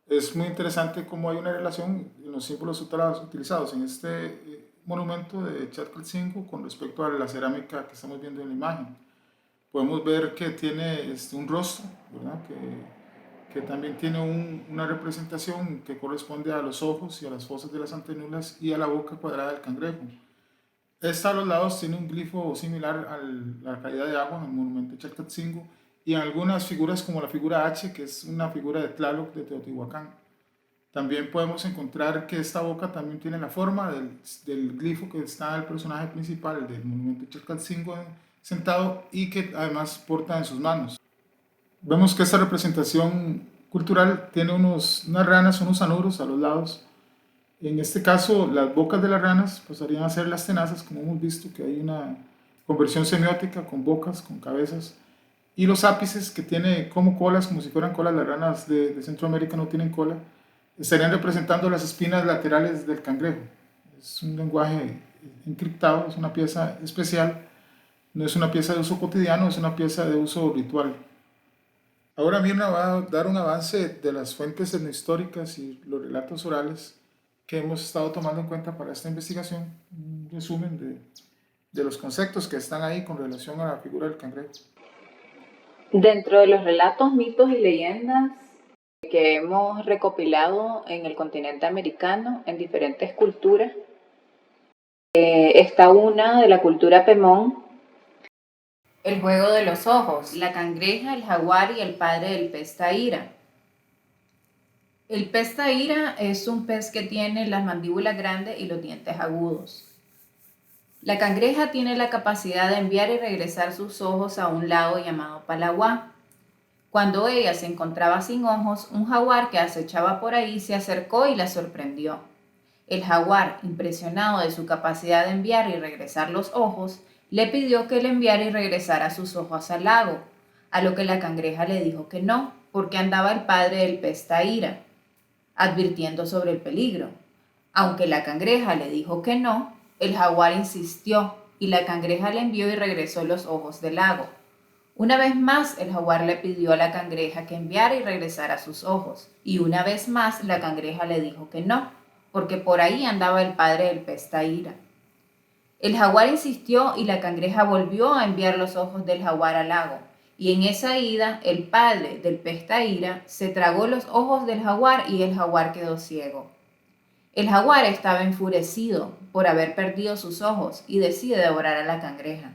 Es muy interesante cómo hay una relación en los símbolos utilizados en este monumento de Chatcatzingo con respecto a la cerámica que estamos viendo en la imagen. Podemos ver que tiene un rostro, ¿verdad? Que también tiene una representación que corresponde a los ojos y a las fosas de las antenulas y a la boca cuadrada del cangrejo. Esta a los lados tiene un glifo similar a la caída de agua en el monumento de Chalcatzingo, y en algunas figuras como la figura H, que es una figura de Tlaloc de Teotihuacán. También podemos encontrar que esta boca también tiene la forma del glifo que está en el personaje principal del monumento de Chalcatzingo sentado, y que además porta en sus manos. Vemos que esta representación cultural tiene unas ranas, unos anuros a los lados. En este caso, las bocas de las ranas pasarían a ser las tenazas, como hemos visto que hay una conversión semiótica con bocas, con cabezas. Y los ápices, que tiene como colas, como si fueran colas, las ranas de Centroamérica no tienen cola, estarían representando las espinas laterales del cangrejo. Es un lenguaje encriptado, es una pieza especial, no es una pieza de uso cotidiano, es una pieza de uso ritual. Ahora Mirna va a dar un avance de las fuentes etnohistóricas y los relatos orales que hemos estado tomando en cuenta para esta investigación, un resumen de los conceptos que están ahí con relación a la figura del cangrejo. Dentro de los relatos, mitos y leyendas que hemos recopilado en el continente americano, en diferentes culturas, está una de la cultura Pemón: el juego de los ojos, la cangreja, el jaguar y el padre del pez taíra. El pez taíra es un pez que tiene las mandíbulas grandes y los dientes agudos. La cangreja tiene la capacidad de enviar y regresar sus ojos a un lago llamado Palaguá. Cuando ella se encontraba sin ojos, un jaguar que acechaba por ahí se acercó y la sorprendió. El jaguar, impresionado de su capacidad de enviar y regresar los ojos, le pidió que le enviara y regresara sus ojos al lago, a lo que la cangreja le dijo que no, porque andaba el padre del pez Taira, advirtiendo sobre el peligro. Aunque la cangreja le dijo que no, el jaguar insistió y la cangreja le envió y regresó los ojos del lago. Una vez más el jaguar le pidió a la cangreja que enviara y regresara sus ojos, y una vez más la cangreja le dijo que no, porque por ahí andaba el padre del pez Taira. El jaguar insistió y la cangreja volvió a enviar los ojos del jaguar al lago, y en esa ida el padre del pez Taira se tragó los ojos del jaguar y el jaguar quedó ciego. El jaguar estaba enfurecido por haber perdido sus ojos y decide devorar a la cangreja.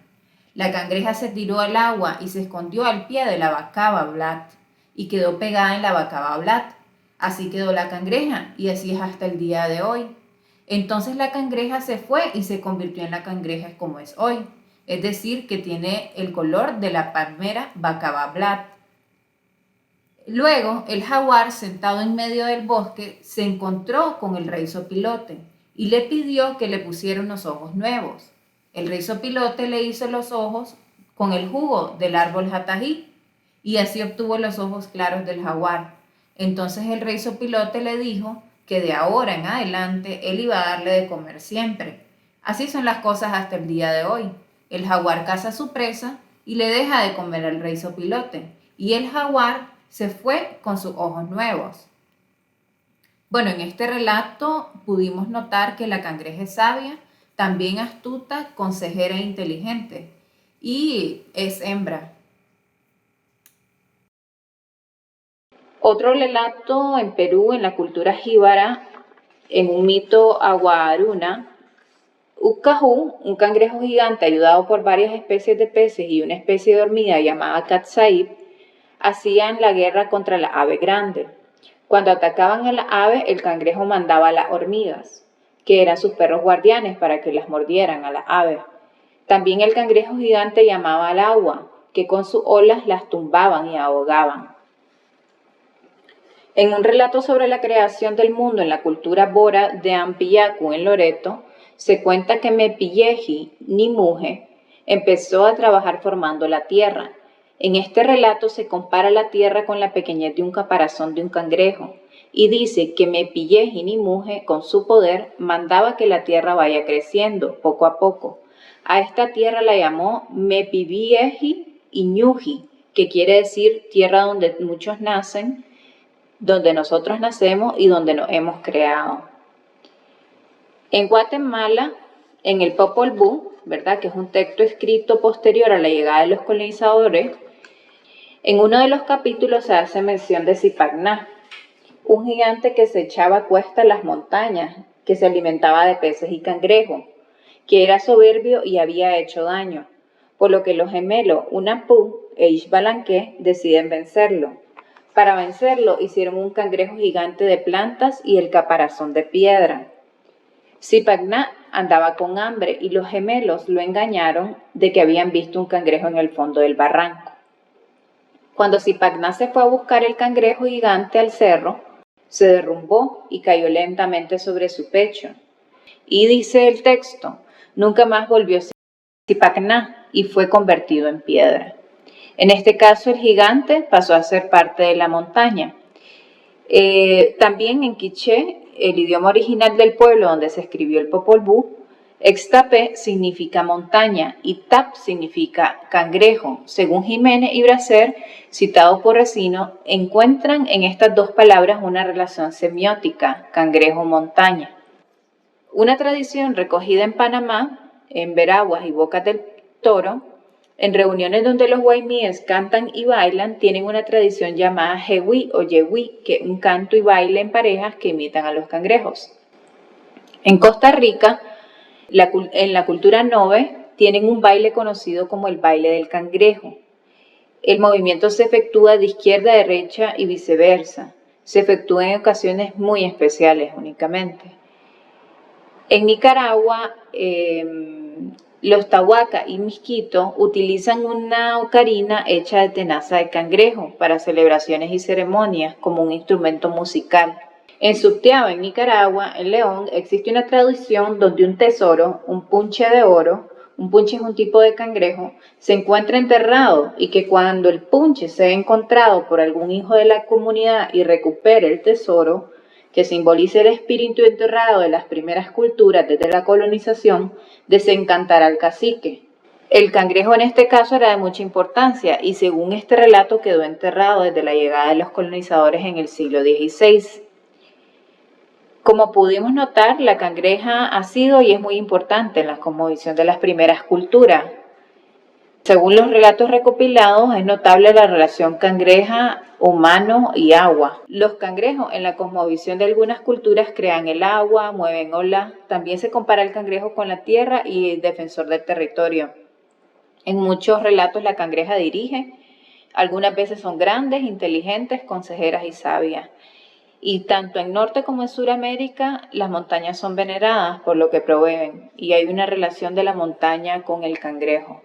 La cangreja se tiró al agua y se escondió al pie de la bacaba blat y quedó pegada en la bacaba blat. Así quedó la cangreja y así es hasta el día de hoy. Entonces la cangreja se fue y se convirtió en la cangreja como es hoy, es decir, que tiene el color de la palmera bacaba blat. Luego, el jaguar, sentado en medio del bosque, se encontró con el rey Zopilote y le pidió que le pusiera unos ojos nuevos. El rey Zopilote le hizo los ojos con el jugo del árbol jatají y así obtuvo los ojos claros del jaguar. Entonces el rey Zopilote le dijo que de ahora en adelante él iba a darle de comer siempre. Así son las cosas hasta el día de hoy. El jaguar caza a su presa y le deja de comer al rey Zopilote, y el jaguar se fue con sus ojos nuevos. Bueno, en este relato pudimos notar que la cangreja es sabia, también astuta, consejera e inteligente, y es hembra. Otro relato en Perú, en la cultura jíbara, en un mito aguaruna, Uccajú, un cangrejo gigante ayudado por varias especies de peces y una especie de hormiga llamada Catsaib, hacían la guerra contra la ave grande. Cuando atacaban a la ave, el cangrejo mandaba a las hormigas, que eran sus perros guardianes, para que las mordieran a la ave. También el cangrejo gigante llamaba al agua, que con sus olas las tumbaban y ahogaban. En un relato sobre la creación del mundo en la cultura bora de Ampillacu, en Loreto, se cuenta que Mepilleji, Nimuje, empezó a trabajar formando la tierra. En este relato se compara la tierra con la pequeñez de un caparazón de un cangrejo y dice que Mepilleji Nimuje, con su poder, mandaba que la tierra vaya creciendo poco a poco. A esta tierra la llamó Mepilleji Iñuji, que quiere decir tierra donde muchos nacen, donde nosotros nacemos y donde nos hemos creado. En Guatemala, en el Popol Vuh, ¿verdad?, que es un texto escrito posterior a la llegada de los colonizadores, en uno de los capítulos se hace mención de Zipacná, un gigante que se echaba a cuesta en las montañas, que se alimentaba de peces y cangrejos, que era soberbio y había hecho daño, por lo que los gemelos Unampú e Ixbalanqué deciden vencerlo. Para vencerlo hicieron un cangrejo gigante de plantas y el caparazón de piedra. Zipacná andaba con hambre y los gemelos lo engañaron de que habían visto un cangrejo en el fondo del barranco. Cuando Zipacná se fue a buscar el cangrejo gigante al cerro, se derrumbó y cayó lentamente sobre su pecho. Y dice el texto, nunca más volvió Zipacná y fue convertido en piedra. En este caso el gigante pasó a ser parte de la montaña. También en quiché, el idioma original del pueblo donde se escribió el Popol Vuh, Extapé significa montaña y Tap significa cangrejo. Según Jiménez y Bracer, citados por Resino, encuentran en estas dos palabras una relación semiótica, cangrejo-montaña. Una tradición recogida en Panamá, en Veraguas y Bocas del Toro, en reuniones donde los guaymíes cantan y bailan, tienen una tradición llamada jewi o yewi, que es un canto y baile en parejas que imitan a los cangrejos. En Costa Rica, en la cultura Nove, tienen un baile conocido como el baile del cangrejo. El movimiento se efectúa de izquierda a derecha y viceversa. Se efectúa en ocasiones muy especiales únicamente. En Nicaragua, los tahuacas y misquitos utilizan una ocarina hecha de tenaza de cangrejo para celebraciones y ceremonias como un instrumento musical. En Subtiaba, en Nicaragua, en León, existe una tradición donde un tesoro, un punche de oro, un punche es un tipo de cangrejo, se encuentra enterrado y que cuando el punche sea encontrado por algún hijo de la comunidad y recupere el tesoro, que simbolice el espíritu enterrado de las primeras culturas desde la colonización, desencantará al cacique. El cangrejo en este caso era de mucha importancia y según este relato quedó enterrado desde la llegada de los colonizadores en el siglo XVI. Como pudimos notar, la cangreja ha sido y es muy importante en la cosmovisión de las primeras culturas. Según los relatos recopilados, es notable la relación cangreja, humano y agua. Los cangrejos en la cosmovisión de algunas culturas crean el agua, mueven olas. También se compara el cangrejo con la tierra y el defensor del territorio. En muchos relatos la cangreja dirige. Algunas veces son grandes, inteligentes, consejeras y sabias. Y tanto en Norte como en Suramérica las montañas son veneradas por lo que proveen y hay una relación de la montaña con el cangrejo.